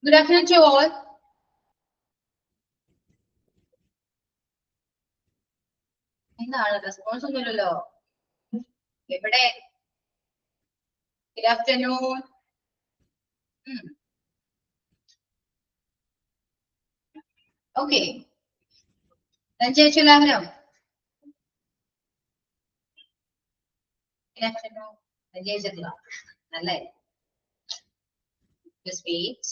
Good afternoon to all. എന്താണ് response ഒന്നുമില്ലല്ലോ എവിടെ? Good afternoon. Okay. ചേച്ചി എല്ലാവരും Good afternoon. ചേച്ചിട്ടില്ല നല്ലേ. Just wait.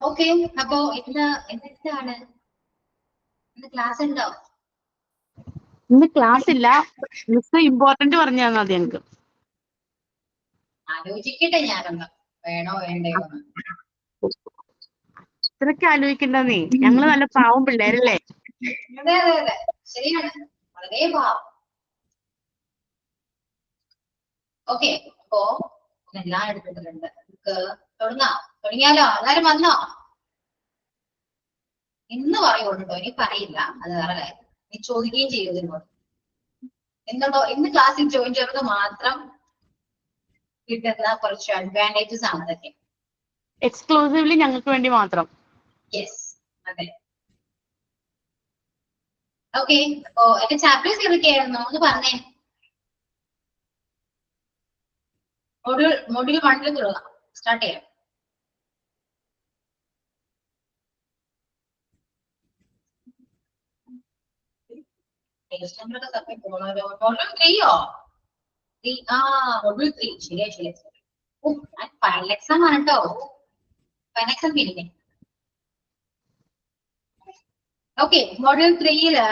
ഓക്കെ, അപ്പോ എന്താണ് ഇന്ന് ക്ലാസ് ഉണ്ടോ? ഇന്ന് ക്ലാസ് ഇല്ല. മിസ് ഇമ്പോർട്ടന്റ് പറഞ്ഞു തന്നാൽ മതി. എനിക്ക് ആലോചിക്കട്ടെ ഞാനൊന്ന് വേണോ വേണ്ടയോ. ഇത്രയ്ക്ക് ആലോചിക്കണ്ടെന്നേ, ഞങ്ങള് നല്ല പാവം പിള്ളേരല്ലേ. അതെ അതെ അതെ ശരിയാണ്, വളരെ പാവം. ഓക്കെ, അപ്പോ എല്ലാം എടുത്തിട്ടുണ്ട്. നമുക്ക് തുടങ്ങിയാലോ? എല്ലാരും വന്നോ? ഇന്ന് പറയുള്ളൂ കേട്ടോ, ഇനി പറയില്ല, അത് വേറെ കാര്യം. നീ ചോദിക്കുകയും ചെയ്യും എന്നോട്. എന്നുണ്ടോ ഇന്ന് ക്ലാസ്സിൽ ജോയിൻ ചെയ്തത് മാത്രം കിട്ടുന്ന കുറച്ച് അഡ്വാൻറ്റേജസ് ആണ് അതൊക്കെ. എക്സ്ക്ലൂസീവ്ലി ഞങ്ങൾക്ക് വേണ്ടി മാത്രം. യെസ്, അതെ. ഓക്കെ, അപ്പോ എന്റെ ചാപ്റ്റേഴ്സ് ഏതൊക്കെയായിരുന്നു ഒന്ന് പറഞ്ഞേ. മൊഡ്യൂൾ 1 തുടങ്ങാം, സ്റ്റാർട്ട് ചെയ്യാം. മൊഡ്യൂൾ 3യോ? മൊഡ്യൂൾ 3 ശരിയാ. ഫൈനൽ എക്സാം ആണ് കേട്ടോ. ഫൈനൽ എക്സാം പിന്നെ ഓക്കെ. മൊഡ്യൂൾ 3യില്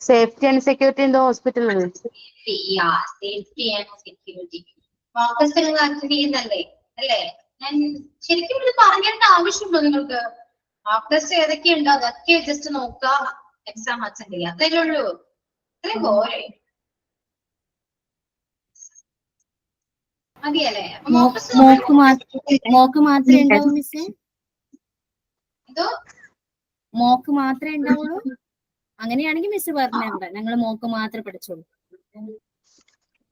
safety and security in the hospital. Safety and security focus ചെയ്യുന്നല്ലേ അല്ലേ? ഞാൻ ശരിക്കും ഇത് പറയേണ്ട ആവശ്യമുണ്ടോ നിങ്ങൾക്ക്? മോക്ക് ടെസ്റ്റ് ഏതൊക്കെയുണ്ടോ അതൊക്കെ ജസ്റ്റ് നോക്കുക, എക്സാം അറ്റൻഡ് ചെയ്യുക, അതല്ലേ ഉള്ളൂ. അത്രയും പോരെ, മതിയല്ലേ? മോക്ക് മാത്രമേ ഉണ്ടാവൂ മിസ്സേ? എന്തോ മോക്ക് മാത്രമേ ഉണ്ടാവുള്ളൂ? അങ്ങനെയാണെങ്കിൽ മിസ് പറഞ്ഞ ഞങ്ങള് മോക്ക് മാത്രമേ പഠിച്ചോളൂ.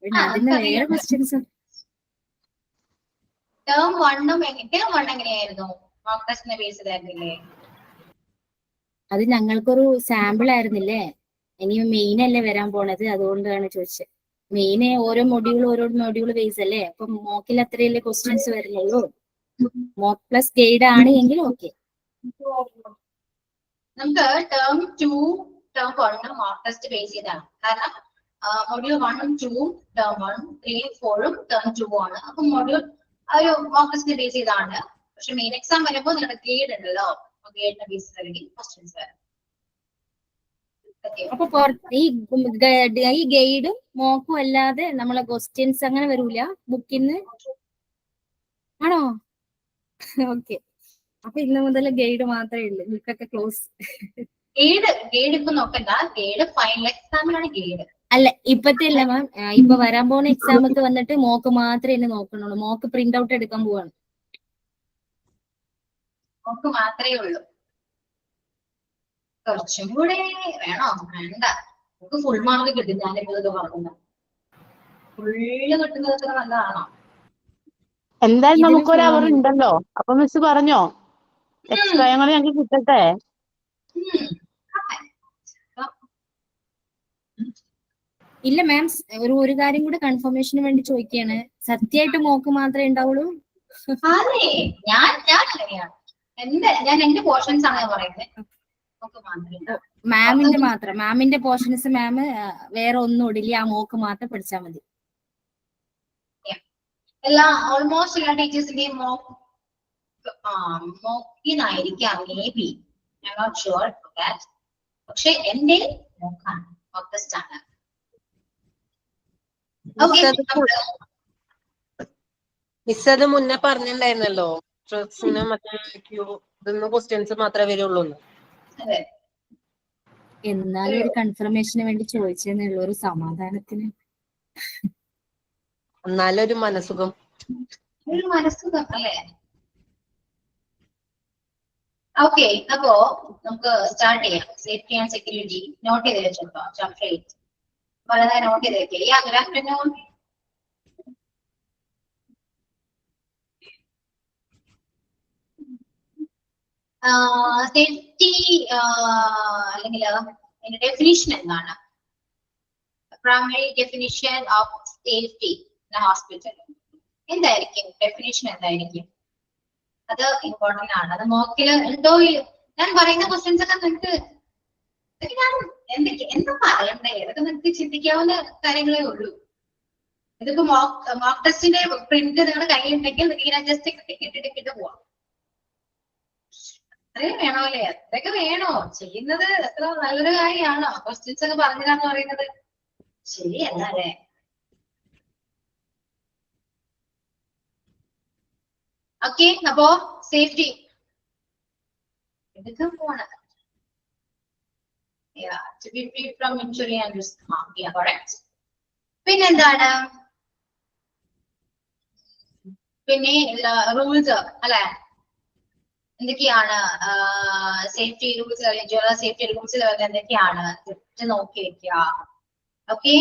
അതിന് വേറെ ക്വസ്റ്റ്യൻസ്. ടേം 1 എങ്ങനെയായിരുന്നു? മോക്ക് ടെസ്റ്റിനെ ബേസ് ചെയ്തായിരുന്നില്ലേ? അത് ഞങ്ങൾക്കൊരു സാമ്പിൾ ആയിരുന്നില്ലേ, ഇനി മെയിൻ അല്ലേ വരാൻ പോണത്, അതുകൊണ്ടാണ് ചോദിച്ചത്. മെയിന് ഓരോ മൊഡ്യൂൾ ബേസ് അല്ലേ, അപ്പൊ മോക്കിൽ അത്രയല്ലേ ക്വസ്റ്റ്യൻസ് വരുന്നുള്ളൂ. മോക്ക് പ്ലസ് ഗൈഡ് ആണ് എങ്കിൽ ഓക്കെ. നമുക്ക് term 2 term 1 mock test base ചെയ്താണ്. കാരണം മൊഡ്യൂൾ 1ഉം 2ഉം ടേം 1, 3, 4ഉം ടേം 2 ആണ്. അപ്പൊ മൊഡ്യൂൾ ഒരു മോക്ക് ടെസ്റ്റ് ബേസ് ചെയ്താണ്. പക്ഷെ മെയിൻ എക്സാം വരുമ്പോൾ നിങ്ങളുടെ ഗൈഡ് ഉണ്ടല്ലോ, ഗൈഡിനെ ബേസ് ചെയ്തായിരിക്കും ക്വസ്റ്റ്യൻസ് വരാം. അപ്പൊ ഈ ഗൈഡും മോക്കും അല്ലാതെ നമ്മളെ ക്വസ്റ്റ്യൻസ് അങ്ങനെ വരൂല ബുക്കിന്ന് ആണോ? ഓക്കെ, അപ്പൊ ഇന്ന് മുതൽ ഗൈഡ് മാത്രമേ ഉള്ളൂ, ബുക്കൊക്കെ ക്ലോസ്. ഗൈഡ് ഇപ്പൊ നോക്കണ്ട, ഗൈഡ് ഫൈനൽ എക്സാമിനാണ് ഗൈഡ്. അല്ല ഇപ്പത്തെ അല്ല മാം, ഇപ്പൊ വരാൻ പോകുന്ന എക്സാം ഒക്കെ വന്നിട്ട് മോക്ക് മാത്രമേ നോക്കണുള്ളൂ. മോക്ക് പ്രിന്റ് ഔട്ട് എടുക്കാൻ പോവാണ്. മോക്ക് മാത്രമേ ഉള്ളൂ. കുറച്ചും കൂടെ വേണോ? വേണ്ട, നമുക്ക് ഫുൾ മാർക്ക് കിട്ടും. ഞാനിപ്പോ ഇതൊക്കെ പറഞ്ഞത് ഫുള്ള് കിട്ടുന്നത് നല്ലതാണോ? എന്തായാലും നമുക്കൊരു അവർ ഉണ്ടല്ലോ. അപ്പൊ മിസ് പറഞ്ഞോ എക്സ്ട്രാ ഞങ്ങൾ ഞങ്ങൾക്ക് കിട്ടട്ടെ. ഇല്ല മാം, ഒരു കാര്യം കൂടെ കൺഫർമേഷന് വേണ്ടി ചോദിക്കുകയാണ്. സത്യമായിട്ട് മോക്ക് മാത്രമേ ഉണ്ടാവുള്ളൂ? അതെ, ഞാൻ അങ്ങനെയാണ്. ഞാൻ എന്റെ പോർഷൻസ് ആണ് ഞാൻ പറയുന്നത്. മാമിന്റെ പോർഷൻസ് മാം വേറെ ഒന്നും ഇടില്ല, ആ മോക്ക് മാത്രം പഠിച്ചാൽ മതി. ഓൾമോസ്റ്റ് എല്ലാ ടീച്ചേഴ്സിന്റെയും മോക്കിനായിരിക്കാം maybe, I am not sure for that. പക്ഷെ എന്റെ മോക്കാണ്, മോക്ക് ടെസ്റ്റ് ആണ്. മിസ് അത് മുന്നേ പറഞ്ഞിട്ടുണ്ടായിരുന്നല്ലോ, ക്വസ്റ്റ്യൻസ് മാത്രമേ വരുള്ളൂ. എന്നാലും ഒരു കൺഫർമേഷന് വേണ്ടി ചോദിച്ചെന്നുള്ള ഒരു സമാധാനത്തിന്. എന്നാലും ഒരു മനസുഖം അല്ലേ? ഓക്കെ, അപ്പോ നമുക്ക് സ്റ്റാർട്ട് ചെയ്യാം. സേഫ്റ്റി ആൻഡ് സെക്യൂരിറ്റി നോട്ട് ചെയ്ത് വെച്ചോ. ചാപ്റ്റർ 8 വളരെ നോട്ട് ചെയ്ത് വെക്കുക. യാ, ഗുഡ് ആഫ്റ്റർനൂൺ. സേഫ്റ്റി അല്ലെങ്കിൽ അതിന്റെ ഡെഫിനിഷൻ എന്താണ്? Primary definition of safety in hospital എന്തായിരിക്കും? ഡെഫിനിഷൻ എന്തായിരിക്കും? അത് ഇമ്പോർട്ടന്റ് ആണ്. അത് മോക്കില് ഉണ്ടോ? ഞാൻ പറയുന്ന ക്വസ്റ്റ്യൻസ് ഒക്കെ നിങ്ങൾക്ക് എന്താ പറയണ്ടേ? ഇതൊക്കെ നിങ്ങൾക്ക് ചിന്തിക്കാവുന്ന കാര്യങ്ങളേ ഉള്ളൂ. ഇതിപ്പോ മോക്ക് ടെസ്റ്റിന്റെ പ്രിന്റ് നിങ്ങളുടെ കയ്യിലുണ്ടെങ്കിൽ ഇങ്ങനെ ജസ്റ്റ് ഇട്ടിട്ട് പോവാം. അത്രയും വേണോ അല്ലേ? അത്രയൊക്കെ വേണോ? ചെയ്യുന്നത് എത്ര നല്ലൊരു കാര്യമാണോ ക്വസ്റ്റ്യൻസ് ഒക്കെ പറഞ്ഞില്ലാന്ന് പറയുന്നത്? ശരിയല്ല അല്ലേ? ഓക്കെ, അപ്പോ സേഫ്റ്റി എടുക്കാൻ പോവാണ്. To be free from injury and risk harm. Yeah, correct. പിന്നെന്താണ്? പിന്നെ റൂൾസ് അല്ലെ? എന്തൊക്കെയാണ് safety rules? General safety rules എന്തൊക്കെയാണ്? ജസ്റ്റ് നോക്കി വെക്കുക. ഓക്കെ,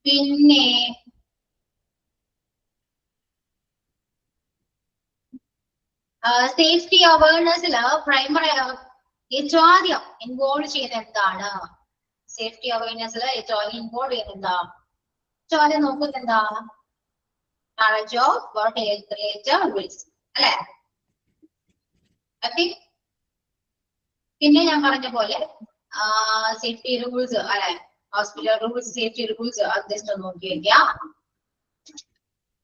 പിന്നെ സേഫ്റ്റി അവയർനെസ്സില് പ്രൈമറി ഏറ്റവും ആദ്യം ഇൻവോൾവ് ചെയ്യുന്ന എന്താണ്? സേഫ്റ്റി അവയർനെസ്സിൽ ഏറ്റവും ആദ്യം ഇൻവോൾവ് ചെയ്യുന്ന എന്താ? ഏറ്റവും ആദ്യം നോക്കുന്നത് എന്താ? Knowledge of what health related risk അല്ലെ? ഓക്കെ, പിന്നെ ഞാൻ പറഞ്ഞ പോലെ സേഫ്റ്റി റൂൾസ് അല്ലെ? ഹോസ്പിറ്റൽ റൂൾസ്, സേഫ്റ്റി റൂൾസ് അത് ജസ്റ്റ് ഒന്ന് നോക്കി വെക്കാം.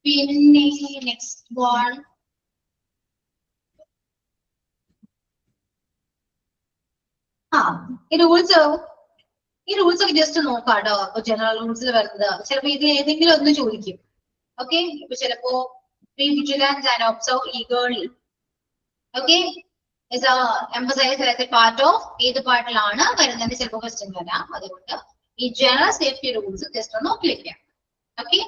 പിന്നെ നെക്സ്റ്റ് വൺ ഈ റൂൾസ് ഒക്കെ ജസ്റ്റ് നോക്കാട്ടോ. അപ്പൊ ജനറൽ റൂൾസിൽ വരുന്നത് ചിലപ്പോ ഇത് ഏതെങ്കിലും ഒന്ന് ചോദിക്കും. ഓക്കെ, ഇപ്പൊ ചിലപ്പോ be vigilant and observe eagerly. Okay, is emphasized as a part of ഏത് പാർട്ടിലാണ് വരുന്നത് ചിലപ്പോ ക്വസ്റ്റ്യൻ വരാം. അതുകൊണ്ട് ഈ ജനറൽ സേഫ്റ്റി റൂൾസ് ജസ്റ്റ് ഒന്ന് നോക്കി വെക്കാം. ഓക്കെ,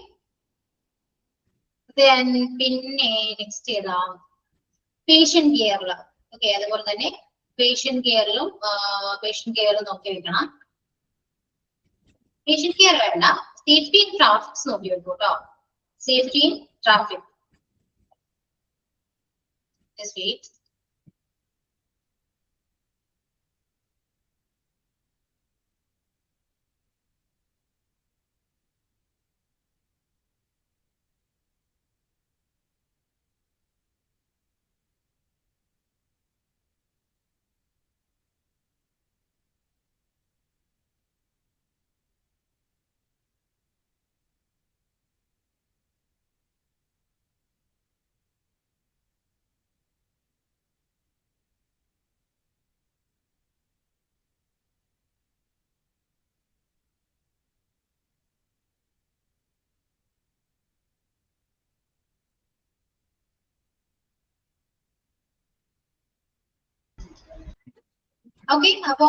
പിന്നെ നെക്സ്റ്റ് ഏതാ? പേഷ്യന്റ് കെയറില്. ഓക്കെ, അതുപോലെ തന്നെ പേഷ്യന്റ് കെയറിലും നോക്കി വെക്കണം. പേഷ്യന്റ് കെയർ വേണ്ട, സേഫ്റ്റി ഇൻ ട്രാഫിക് നോക്കി വെക്കൂ കേട്ടോ. Safety in traffic. Just wait. Okay, അപ്പോ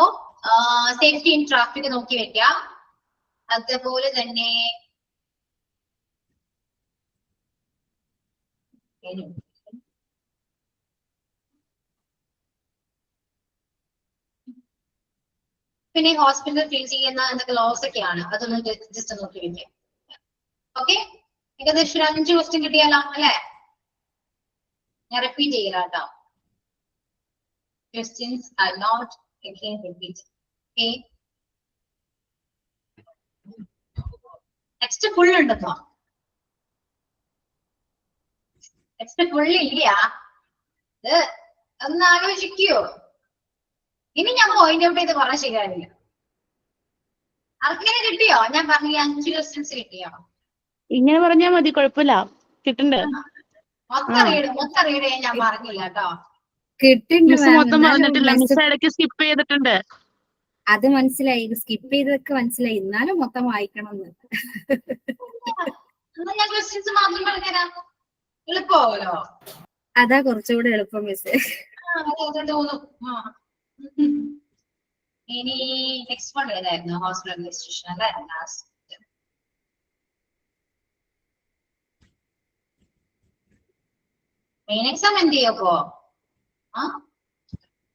സേഫ്റ്റി ഇൻ ട്രാഫിക് നോക്കി വെക്കാം. അതുപോലെ തന്നെ പിന്നെ ഹോസ്പിറ്റൽ ഫേസ് ചെയ്യുന്ന എന്തൊക്കെ ലോസ് ഒക്കെയാണ് അതൊന്ന് ജസ്റ്റ് നോക്കി വെക്കാം. ഓക്കെ, ഏകദേശം 5 ക്വസ്റ്റ്യൻ കിട്ടിയാലോ അല്ലെ? ഞാൻ റിപ്പീറ്റ് ചെയ്യില്ല കേട്ടോ. Questions are not again repeat. Okay. Next full ഉണ്ടോ? നെക്സ്റ്റ് ഫുൾ ഇല്ല. ഒന്ന് ആലോചിക്കോ? ഇനി ഞാൻ പോയിന്റ് ഔട്ട് ചെയ്ത് പറഞ്ഞാൽ ശരിയാവില്ല. ആർക്കെങ്കിലും കിട്ടിയോ? ഞാൻ പറഞ്ഞ 5 ക്വസ്റ്റ്യൻസ് കിട്ടിയോ? ഇങ്ങനെ പറഞ്ഞാൽ മതി, കുഴപ്പമില്ല, കിട്ടണ്ട്. മൊത്തം റീഡ് ഞാൻ പറഞ്ഞില്ല കേട്ടോ. മിസ് മൊത്തം പറഞ്ഞിട്ടില്ല, മിസ് ഇടയ്ക്ക് സ്കിപ്പ് ചെയ്തിട്ടുണ്ട്. അത് മനസ്സിലായി, സ്കിപ്പ് ചെയ്തൊക്കെ മനസ്സിലായി, എന്നാലും മൊത്തം വായിക്കണമെന്ന്. ഞാൻ ക്വസ്റ്റ്യൻസ് മാത്രം പറഞ്ഞുതരാം, എളുപ്പമാവല്ലോ. അതാ കുറച്ചുകൂടെ എളുപ്പം മിസ്. ഇനി നെക്സ്റ്റ് വൺ ഏതായിരുന്നു? ഹോസ്പിറ്റൽ അഡ്മിനിസ്ട്രേഷൻ അല്ലേ? മെയിൻ എക്സാം എന്ത് ചെയ്യപ്പോ?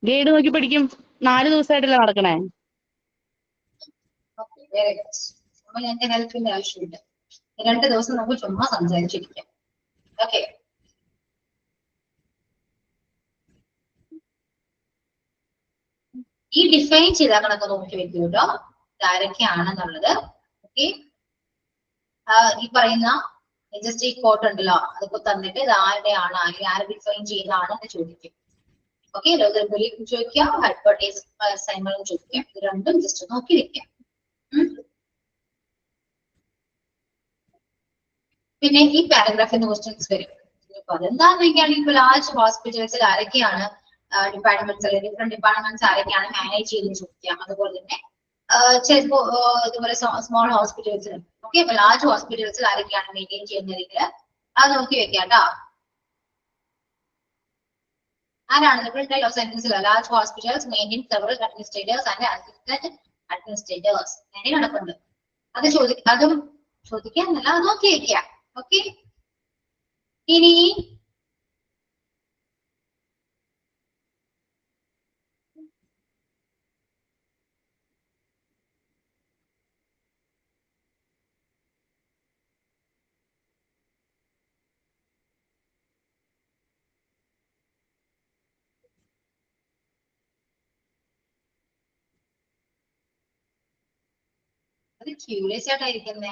ഗൈഡ് നോക്കി പഠിക്കും. 4 ദിവസമായിട്ടല്ലേ നടക്കണേ. Very good. അപ്പൊ എന്റെ ഹെൽപ്പിന്റെ ആവശ്യമില്ല. 2 ദിവസം നമുക്ക് ചുമ്മാ സംസാരിച്ചിരിക്കാം. ഓക്കെ. ഈ ഡിഫൈൻ ചെയ്താൽ നോക്കി വെക്കൂ കേട്ടോ, ആരൊക്കെയാണെന്നുള്ളത്. ഓക്കെ. ഈ പറയുന്ന ജസ്റ്റ് ഈ കോട്ട് ഉണ്ടല്ലോ, അതൊക്കെ തന്നിട്ട് ഇത് ആരുടെയാണ്, അല്ലെങ്കിൽ ആര് ഡിഫൈൻ ചെയ്തതാണ് എന്ന് ചോദിക്കും. ഓക്കെ. ലോകത്തിൽ ചോദിക്കാം, ഹൈപ്പോട്ടീസ് അസൈൻമെന്റ് ചോദിക്കാം. ഇത് രണ്ടും ജസ്റ്റ് നോക്കി വെക്കാം. പിന്നെ ഈ പാരഗ്രാഫിന്റെ ക്വസ്റ്റ്യൻസ് വരും. അപ്പൊ അതെന്താന്ന് വെച്ചാൽ ഇപ്പൊ ലാർജ് ഹോസ്പിറ്റൽസിൽ ആരൊക്കെയാണ് ഡിപ്പാർട്ട്മെന്റ്സ്, അല്ലെങ്കിൽ ഡിഫറെന്റ് ഡിപ്പാർട്ട്മെന്റ്സ് ആരൊക്കെയാണ് മാനേജ് ചെയ്തെന്ന് ചോദിക്കാം. അതുപോലെ തന്നെ ചിലപ്പോ ഇതുപോലെ സ്മോൾ ഹോസ്പിറ്റൽസിൽ, ഓക്കെ, അപ്പൊ ലാർജ് ഹോസ്പിറ്റൽസിൽ ആരൊക്കെയാണ് മെയിൻറ്റെയിൻ ചെയ്യുന്നതെങ്കിൽ അത് നോക്കി വെക്കാം കേട്ടോ. ആരാണ് ഡിഫറെന്റ് ഓഫ് സെന്റൻസിൽ large hospitals maintain several administrators and assistant administrators അങ്ങനെ നടക്കുന്നുണ്ട്. അതും ചോദിക്കാന്നല്ല, അത് നോക്കി വെക്കാം. ഓക്കെ. ഇനി അത് ക്യൂരിയസ് ആയിട്ടായിരിക്കുന്നേ.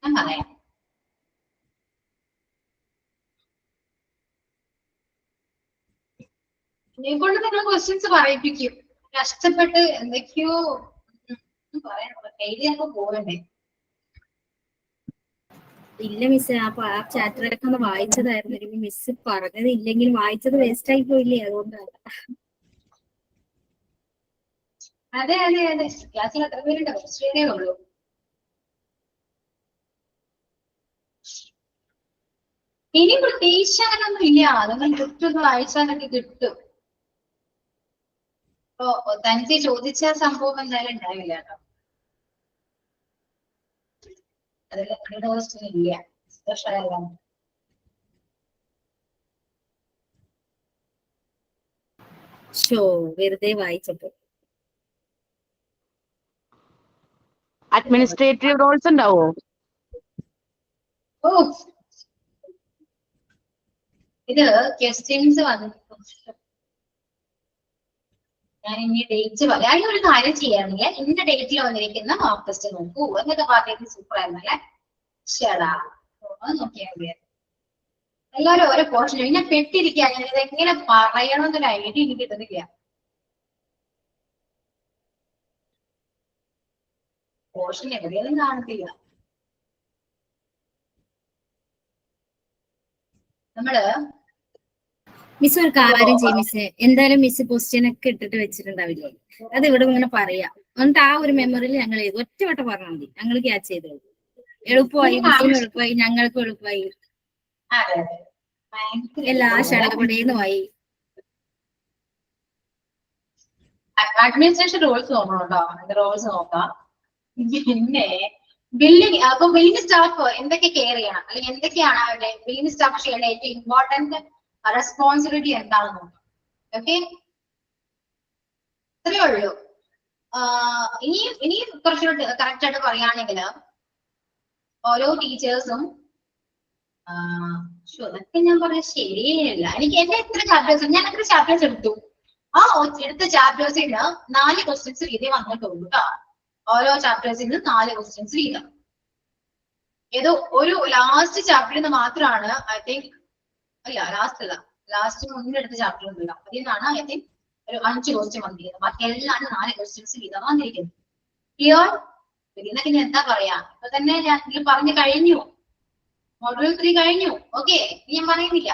ഞാൻ പറയാം. കൊണ്ട് നിങ്ങൾ ക്വസ്റ്റ്യൻസ് പറയിപ്പിക്കും, കഷ്ടപ്പെട്ട് എന്തൊക്കെയോ പറയാൻ ഡെയിലി നമുക്ക് പോകണ്ടേ. ഇല്ല മിസ്, ആ ചാപ്റ്ററൊക്കെ ഒന്ന് വായിച്ചതായിരുന്നു. മിസ് പറഞ്ഞത് ഇല്ലെങ്കിൽ വായിച്ചത് വേസ്റ്റ് ആയി പോയില്ലേ, അതുകൊണ്ടാണ്. അതെ അതെ അതെ, ക്ലാസ്സിൽ എത്ര പേരുണ്ട്? കുറച്ച് പേരേ ഉള്ളൂ. ഇനി പ്രത്യേകിച്ച് അങ്ങനൊന്നും ഇല്ല, നിങ്ങൾ കിട്ടും, വായിച്ചാലൊക്കെ കിട്ടും. ഇപ്പൊ തനിക്ക് ചോദിച്ച സംഭവം എന്തായാലും ഉണ്ടാവില്ല കേട്ടോ. അതിൽ ഇല്ല, സ്പെഷ്യൽ. ഷോ വെറുതെ വായിച്ചപ്പോ. അഡ്മിനിസ്ട്രേറ്റീവ് റോൾസ് ഉണ്ടാവോ? ഓ, ഇത് ക്വസ്റ്റ്യൻസ് വന്നിട്ടുണ്ട്. ഞാൻ ഇനി ഡേറ്റ് പറയാൻ ഒരു കാര്യം ചെയ്യാണെങ്കിൽ ഇന്ന ഡേറ്റിൽ വന്നിരിക്കുന്ന മോക്ക് ടെസ്റ്റ് നോക്കൂ എന്നൊക്കെ പറഞ്ഞത് സൂപ്പർ ആയിരുന്നല്ലേ. ശരാ, നോക്കിയാൽ മതി. എല്ലാവരും ഓരോ പോർഷൻ ഇങ്ങനെ പെട്ടിരിക്കുക, ഞാൻ ഇതെങ്ങനെ പറയണമെന്നൊരു ഐഡിയ എനിക്ക് കിട്ടുന്നില്ല. പോർഷൻ എവിടെയൊന്നും കാണത്തില്ല. നമ്മള് മിസ് ഒരു കാര്യം ചെയ്യും മിസ്, എന്തായാലും മിസ് ക്വസ്റ്റ്യൻ ഒക്കെ ഇട്ടിട്ട് വെച്ചിട്ടുണ്ടാവില്ലേ, അത് ഇവിടെ ഇങ്ങനെ പറയാം. എന്നിട്ട് ആ ഒരു മെമ്മറിയിൽ ഞങ്ങൾ ഒറ്റവട്ടം പറഞ്ഞാൽ മതി, ഞങ്ങൾ ക്യാച്ച് ചെയ്തോളൂ. എളുപ്പമായി, മിസ്സിനും എളുപ്പമായി, ഞങ്ങൾക്കും എളുപ്പമായി, എല്ലാ ഷടപടേന്നുമായി. അഡ്മിനിസ്ട്രേഷൻ റോൾസ് നോക്കണോട്ടോ, റോൾസ് നോക്കാം. പിന്നെ ബില്ലിംഗ് സ്റ്റാഫ് എന്തൊക്കെ കെയർ ചെയ്യണം, അല്ലെങ്കിൽ എന്തൊക്കെയാണ് അവരുടെ ബില്ലിംഗ് സ്റ്റാഫ് ചെയ്യേണ്ട ഏറ്റവും ഇമ്പോർട്ടന്റ് റെസ്പോൺസിബിലിറ്റി എന്താണെന്ന് നോക്കാം. ഓക്കെ, ഇത്രയേ ഉള്ളൂ. ഇനി കുറച്ചുകൂടി കറക്റ്റ് ആയിട്ട് പറയുകയാണെങ്കിൽ ഓരോ ടീച്ചേഴ്സും അതൊക്കെ ഞാൻ പറഞ്ഞ ശരിയല്ല. എനിക്ക് എന്റെ എത്ര ചാപ്റ്റേഴ്സ്, ഞാൻ എത്ര ചാപ്റ്റേഴ്സ് എടുത്തു, ആ എടുത്ത ചാപ്റ്റേഴ്സിൽ നിന്ന് 4 ക്വസ്റ്റ്യൻസ് വീതേ വന്നിട്ടുള്ളൂ കേട്ടോ. ഓരോ ചാപ്റ്റേഴ്സിൽ നിന്ന് 4 ക്വസ്റ്റ്യൻസ് വീതം. ഏതോ ഒരു ലാസ്റ്റ് ചാപ്റ്ററിൽ നിന്ന് മാത്രമാണ് ഐ തിങ്ക്, അല്ല ലാസ്റ്റ് മുന്നിലെടുത്ത ചാപ്റ്റർ ഒന്നുമില്ല, അതിൽ നിന്നാണ് ഐ തിങ്ക് ഒരു 5 ക്വസ്റ്റ്യൻ വന്നിരിക്കുന്നത്. ബാക്കി എല്ലാം 4 ക്വസ്റ്റ്യൻസ് വീതം വന്നിരിക്കുന്നത്. ക്ലിയർ? ഇതിനൊക്കെ ഞാൻ എന്താ പറയാ, ഇപ്പൊ തന്നെ ഞാൻ പറഞ്ഞു കഴിഞ്ഞു, മൊഡ്യൂൾ 3 കഴിഞ്ഞു. ഓക്കെ, ഞാൻ പറയുന്നില്ല.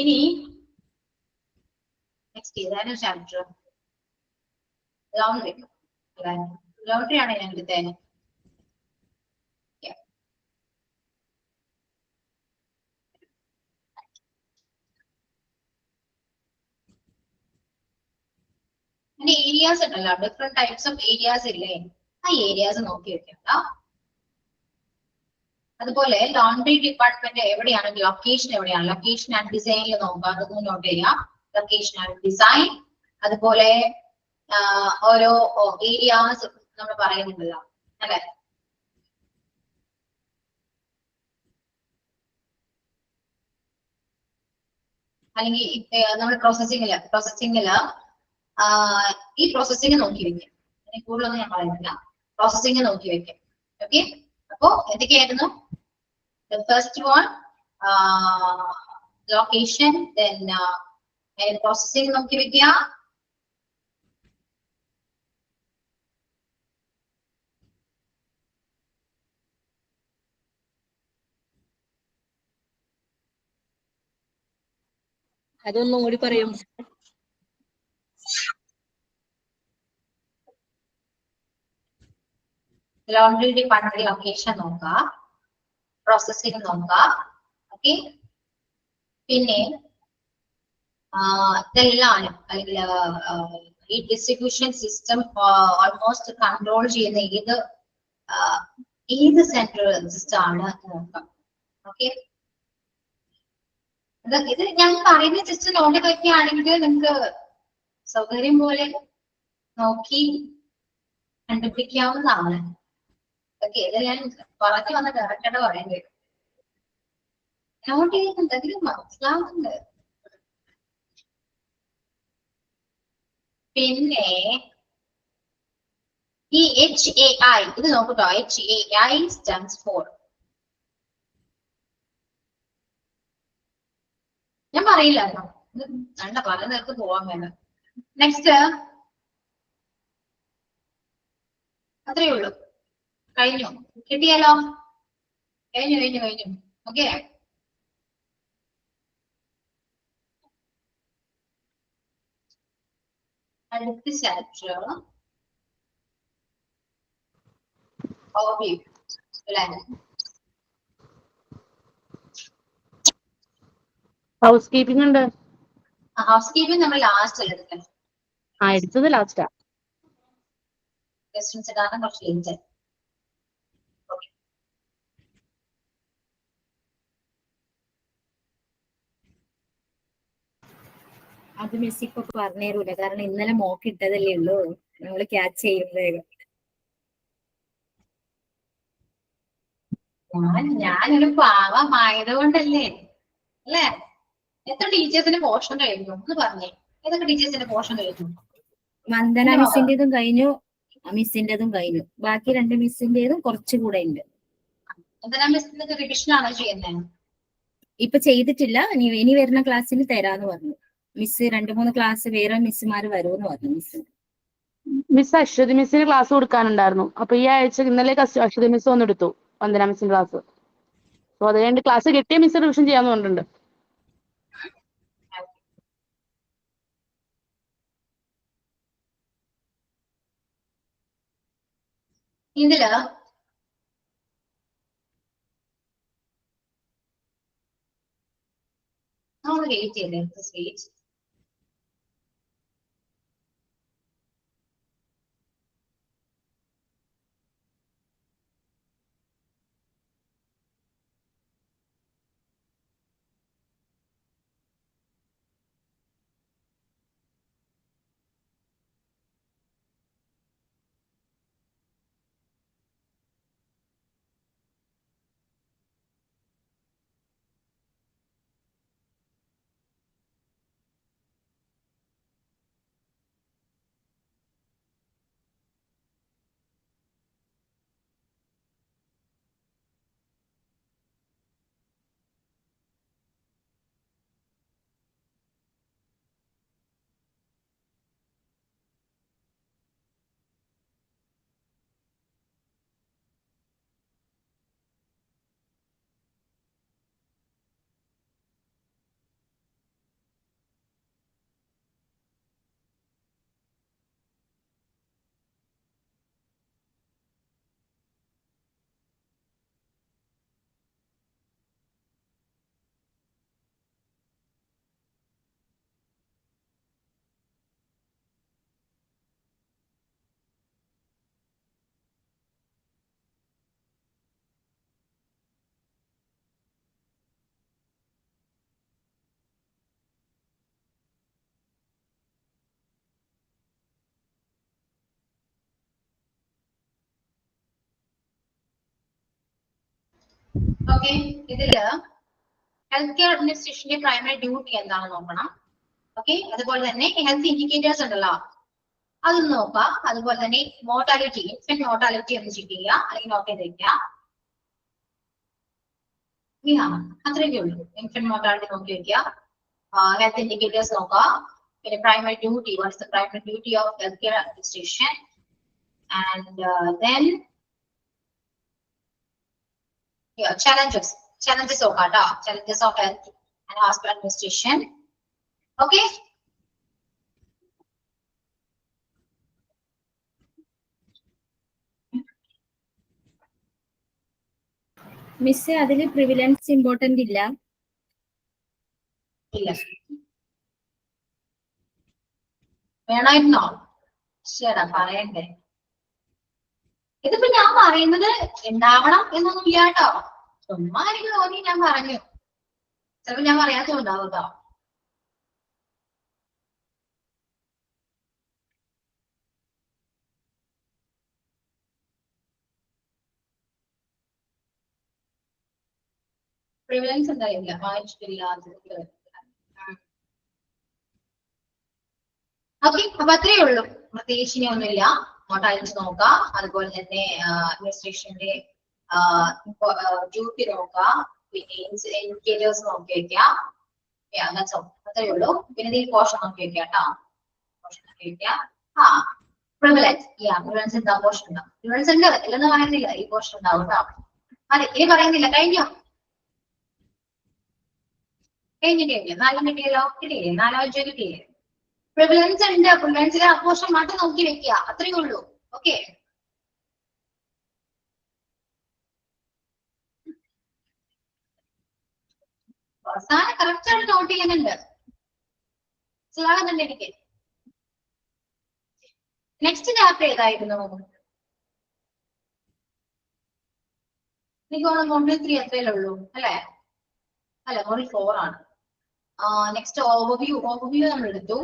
ഇനി നെക്സ്റ്റ് ഏതായാലും ചാപ്റ്റർ ലോട്ടറി ആണ് ഞാൻ എടുത്തത്. ഏരിയാസ് ഉണ്ടല്ലോ, ഡിഫറെന്റ് ടൈപ്സ് ഓഫ് ഏരിയാസ് ഇല്ലേ, ആ ഏരിയാസ് നോക്കി വെക്കുക. അതുപോലെ ലോണ്ടറി ഡിപ്പാർട്ട്മെന്റ് എവിടെയാണ്, ലൊക്കേഷൻ എവിടെയാണ്, ലൊക്കേഷൻ ആൻഡ് ഡിസൈനിൽ നോക്കുക, അതൊന്ന് നോട്ട് ചെയ്യാം. Location and design. അതുപോലെ ഓരോ ഏരിയാസ് നമ്മൾ പറയുന്നുണ്ടല്ലോ അല്ലെ. അല്ലെങ്കിൽ നമ്മൾ പ്രോസസ്സിംഗില് ഈ പ്രോസസ്സിംഗ് നോക്കി വെക്കാം. അതിനെ കൂടുതലൊന്നും ഞാൻ പറയുന്നില്ല, പ്രോസസ്സിംഗ് നോക്കി വെക്കാം. ഓക്കെ, അപ്പോ എന്തൊക്കെയായിരുന്നു? The first one, location, then processing നോക്കി വെക്കുക. അതൊന്നും കൂടി പറയും. ലോണ്ടറി ഡിപ്പാർട്ട്മെന്റ് ലൊക്കേഷൻ നോക്കുക, പ്രോസസ്സിംഗ് നോക്കുക. ഓക്കെ, പിന്നെ ഇതെല്ലാം അല്ലെങ്കിൽ ഈ ഡിസ്ട്രിബ്യൂഷൻ സിസ്റ്റം ഓൾമോസ്റ്റ് കൺട്രോൾ ചെയ്യുന്ന ഏത് സെൻട്രൽ സിസ്റ്റം ആണ് നോക്കാം. ഓക്കെ, ഇത് ഞാൻ പറയുന്ന ജസ്റ്റ് നോട്ട് വെക്കുകയാണെങ്കിൽ നിങ്ങൾക്ക് സൗകര്യം പോലെ നോക്കി കണ്ടുപിടിക്കാവുന്നതാണ്. ഓക്കെ, ഇത് ഞാൻ പറഞ്ഞു വന്ന ഡയറക്ടറുടെ പറയുന്നത് നോട്ട് ചെയ്യുന്നുണ്ട്, അതിന് മനസ്സിലാവുന്നുണ്ട്. പിന്നെ ഈ HAI ഇത് നോക്കട്ടോ. HAI stands for, ഞാൻ പറയില്ലായിരുന്നു, നല്ല പല നേരത്ത് പോവാൻ വേണം. നെക്സ്റ്റ്, അത്രയേ ഉള്ളൂ. കഴിഞ്ഞു, കിട്ടിയാലോ? കഴിഞ്ഞു. ഓക്കെ, അടുത്ത ചാപ്റ്റർ ഹൗസ് കീപ്പിംഗ് ഉണ്ട്. ഹൗസ് കീപ്പിംഗ് നമ്മൾ ലാസ്റ്റ് എടുക്കാം. എടുത്തത് ലാസ്റ്റാ. ക്വസ്റ്റ്യൻസ് ഇടാൻ കുറച്ച് ലേറ്റ് ആയി. അത് മിസ് ഇപ്പൊ പറഞ്ഞുതരൂല, കാരണം ഇന്നലെ മോക്ക് ഇട്ടതല്ലേ ഉള്ളൂ, നമ്മള് ക്യാച്ച് ചെയ്യുന്നത്. ഞാനൊരു പാവമായത് കൊണ്ടല്ലേ അല്ലേ? എത്ര ടീച്ചേഴ്സിന്റെ പോർഷൻ കഴിഞ്ഞു എന്ന് പറഞ്ഞേ. ഏതൊക്കെ ടീച്ചേഴ്സിന്റെ പോർഷൻ കഴിഞ്ഞു? വന്ദന മിസ്സിന്റേതും കഴിഞ്ഞു, മിസ്സിന്റേതും കഴിഞ്ഞു. ബാക്കി 2 മിസ്സിന്റേതും കുറച്ചുകൂടെ ഉണ്ട്. വന്ദന മിസ്സിന്റെ റിവിഷൻ ആണോ ചെയ്യുന്നത്? ഇപ്പൊ ചെയ്തിട്ടില്ല, ഇനി വരുന്ന ക്ലാസ്സിന് തരാന്ന് പറഞ്ഞു മിസ്. 2-3 ക്ലാസ് വേറെ മിസ്സുമാര് വരുമെന്ന് പറഞ്ഞു മിസ്. അശ്വതി മിസ്സിന് ക്ലാസ് കൊടുക്കാനുണ്ടായിരുന്നു. അപ്പൊ ഈ ആഴ്ച ഇന്നലെ അശ്വതി മിസ് വന്നെടുത്തു വന്ദന മിസ്സിന്റെ ക്ലാസ്. അപ്പൊ അത് കഴിഞ്ഞ് ക്ലാസ് കിട്ടിയ മിസ് റിവിഷൻ ചെയ്യാന്ന് പറഞ്ഞിട്ടുണ്ട്. ഇതില് വെയിറ്റ് ചെയ്തേ, വെയിറ്റ്. ഓക്കെ, ഇതില് ഹെൽത്ത് കെയർ അഡ്മിനിസ്ട്രേഷന്റെ പ്രൈമറി ഡ്യൂട്ടി എന്താണെന്ന് നോക്കണം. ഓക്കെ, അതുപോലെ തന്നെ ഹെൽത്ത് ഇൻഡിക്കേറ്റേഴ്സ് ഉണ്ടല്ലോ അതൊന്ന് നോക്കാം. അതുപോലെ തന്നെ മോർട്ടാലിറ്റി, ഇൻഫന്റ് മോർട്ടാലിറ്റി ഒന്ന് ചെക്ക് ചെയ്യുക, അല്ലെങ്കിൽ നോട്ട് ചെയ്ത് വെക്കുക. അത്രയൊക്കെ ഉള്ളൂ. ഇൻഫന്റ് മോർട്ടാലിറ്റി നോക്കി വെക്കുക, ഹെൽത്ത് ഇൻഡിക്കേറ്റേഴ്സ് നോക്കുക, പിന്നെ primary duty, what is the primary duty of health care administration, and then challenges നോക്കാം കേട്ടോ. Challenges of health and hospital administration. Okay. Miss അതില് പ്രിവിലൻസ് ഇമ്പോർട്ടന്റ് ഇല്ല. ഇല്ല, വേണമായിരുന്നോ? ശരി, പറയണ്ടേ. ഇതിപ്പോ ഞാൻ പറയുന്നത് ഉണ്ടാവണം എന്നൊന്നും ഇല്ല കേട്ടോ. ചുമ്മാ എനിക്ക് തോന്നി ഞാൻ പറഞ്ഞു. ചിലപ്പോ ഞാൻ പറയാത്തതുണ്ടാവും കേട്ടോ. പ്രിവിലൻസ് എന്തായില്ല, വായിച്ചിട്ടില്ല. ഓക്കെ, അപ്പൊ അത്രയേ ഉള്ളൂ. പ്രത്യേകിച്ച് ഇനി ഒന്നുമില്ല. മോർട്ടാലിറ്റി നോക്കാം, അതുപോലെ തന്നെ അഡ്മിനിസ്ട്രേഷന്റെ ഡ്യൂട്ടി നോക്കാം, പിന്നെ ഇൻഡിക്കേറ്റേഴ്സ് നോക്കി വെക്കാം. അത്രയേ ഉള്ളൂ. പിന്നെ ഈ പോർഷൻ നോക്കി വെക്കാം കേട്ടോ. പോർഷൻ നോക്കി വെക്കാം. പ്രിവിലൻസ്, പ്രിവിലൻസ് എന്താ പോർഷൻ ഉണ്ടാവും. പ്രിവിലൻസ് ഉണ്ട്, ഇല്ലെന്ന് പറയുന്നില്ല, ഈ പോർഷൻ ഉണ്ടാവും കേട്ടോ. അതെ, ഇനി പറയുന്നില്ല. കഴിഞ്ഞോ? കഴിഞ്ഞിട്ടില്ല. 4 കിട്ടിയല്ലോ. കിട്ടിയില്ലേ? 4 5 കിട്ടിയില്ലേ? പ്രിവിലൻസ് ഉണ്ട്, പ്രിവിലൻസിലെ ആ പോർഷൻ മാത്രം നോക്കി വെക്കുക, അത്രയേ ഉള്ളൂ. ഓക്കെ, അവസാനം കറക്റ്റ് ആയിട്ട് നോട്ട് ചെയ്യുന്നുണ്ട്. മനസ്സിലാകുന്നുണ്ട് എനിക്ക്. നെക്സ്റ്റ് ചാപ്റ്റർ ഏതായിരുന്നു? എനിക്ക് തോന്നുന്നു മോഡ്യൂൾ 3 അത്രയല്ലേ ഉള്ളൂ അല്ലെ? അല്ല, മോഡ്യൂൾ 4 ആണ്. നെക്സ്റ്റ് ഓവർവ്യൂ നമ്മൾ എടുത്തു.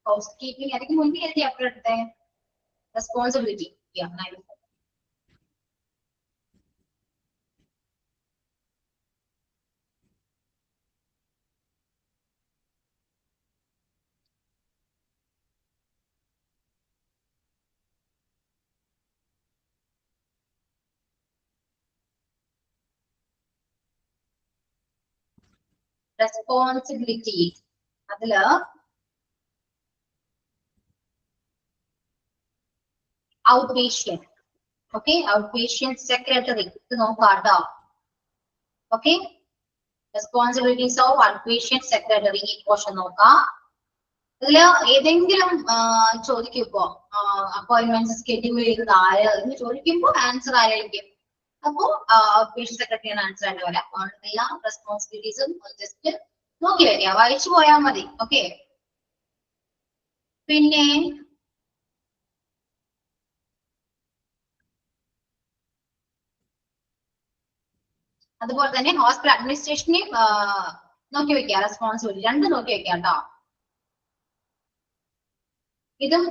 ഹൗസ് കീപ്പിംഗ്, അതിന് മുൻപ് ഏത് ചാപ്റ്റർ എടുത്തേ? റെസ്പോൺസിബിലിറ്റി. റെസ്പോൺസിബിലിറ്റി അതില് outpatient. Okay, outpatient secretary ഇത് നോക്കാട്ടോ. Okay, responsibilities of outpatient secretary ഈ പോർഷൻ നോക്കാം. ഇതില് ഏതെങ്കിലും ചോദിക്കുമ്പോ അപ്പോയിന്റ്മെന്റ് സ്കെഡ്യൂൾ ചെയ്തത് ആര് എന്ന് ചോദിക്കുമ്പോ ആൻസർ ആരായിരിക്കും? അപ്പോ ഔട്ട് പേഷ്യന്റ് സെക്രട്ടറിയാണ് ആൻസർ ആയിട്ട് വരാം. എല്ലാ റെസ്പോൺസിബിലിറ്റീസും ജസ്റ്റ് നോക്കി വരിക, വായിച്ചു പോയാൽ മതി. ഓക്കെ, പിന്നെ അതുപോലെ തന്നെ ഹോസ്പിറ്റൽ അഡ്മിനിസ്ട്രേഷനെയും നോക്കി വെക്കുക, റെസ്പോൺസിബിലിറ്റി രണ്ടും നോക്കി വെക്കുക കേട്ടോ. ഇതും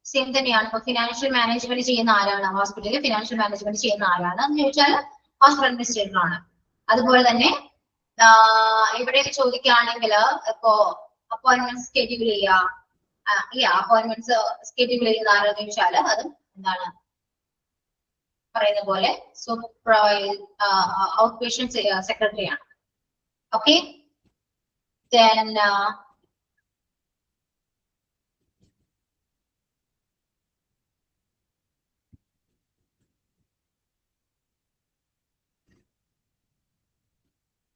സെയിം തന്നെയാണ്. ഇപ്പൊ ഫിനാൻഷ്യൽ മാനേജ്മെന്റ് ചെയ്യുന്ന ആരാണ്? ഹോസ്പിറ്റലിൽ ഫിനാൻഷ്യൽ മാനേജ്മെന്റ് ചെയ്യുന്ന ആരാണ് എന്ന് ചോദിച്ചാൽ ഹോസ്പിറ്റൽ അഡ്മിനിസ്ട്രേറ്റർ ആണ്. അതുപോലെ തന്നെ ഇവിടെ ചോദിക്കുകയാണെങ്കിൽ ഇപ്പോ അപ്പോയിന്റ്മെന്റ് സ്കെഡ്യൂൾ ചെയ്യുക, അപ്പോയിന്റ്മെന്റ്സ് സ്കെഡ്യൂൾ ചെയ്യുന്ന ആരെന്ന് ചോദിച്ചാൽ അതും എന്താണ് പറയുന്ന പോലെ ഔട്ട് പേഷ്യന്റ് സെക്രട്ടറി ആണ്. ഓക്കെ, then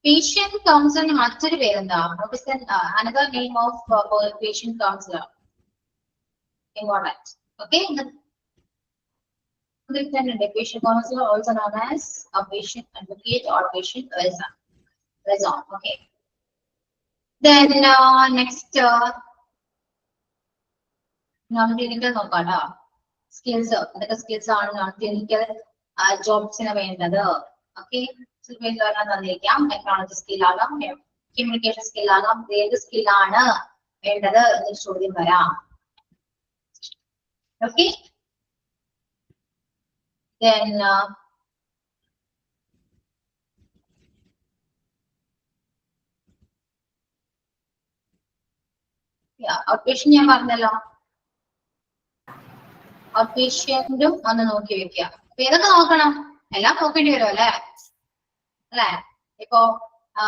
patient counselor മറ്റൊരു പേരെന്താ? Another name of patient counselor. Important. Okay, patient counselor also known as a patient advocate or patient liaison. Okay, then next non-clinical നോക്കാട്ടോ. സ്കിൽസ്, എന്തൊക്കെ സ്കിൽസ് ആണ് non clinical ജോബ്സിന് വേണ്ടത്? Okay, തന്നിരിക്കാം. Technology skill ആകാം, communication skill ആകാം, ഏത് സ്കില്ലാണ് വേണ്ടത് എന്നൊരു ചോദ്യം വരാം. ഓക്കെ, then ഔട്ട് പേഷ്യന്റ് ഞാൻ പറഞ്ഞല്ലോ, ഔട്ട് പേഷ്യന്റും ഒന്ന് നോക്കി വെക്കുക. അപ്പൊ ഏതൊക്കെ നോക്കണം? എല്ലാം നോക്കേണ്ടി വരും അല്ലെ? ഇപ്പോ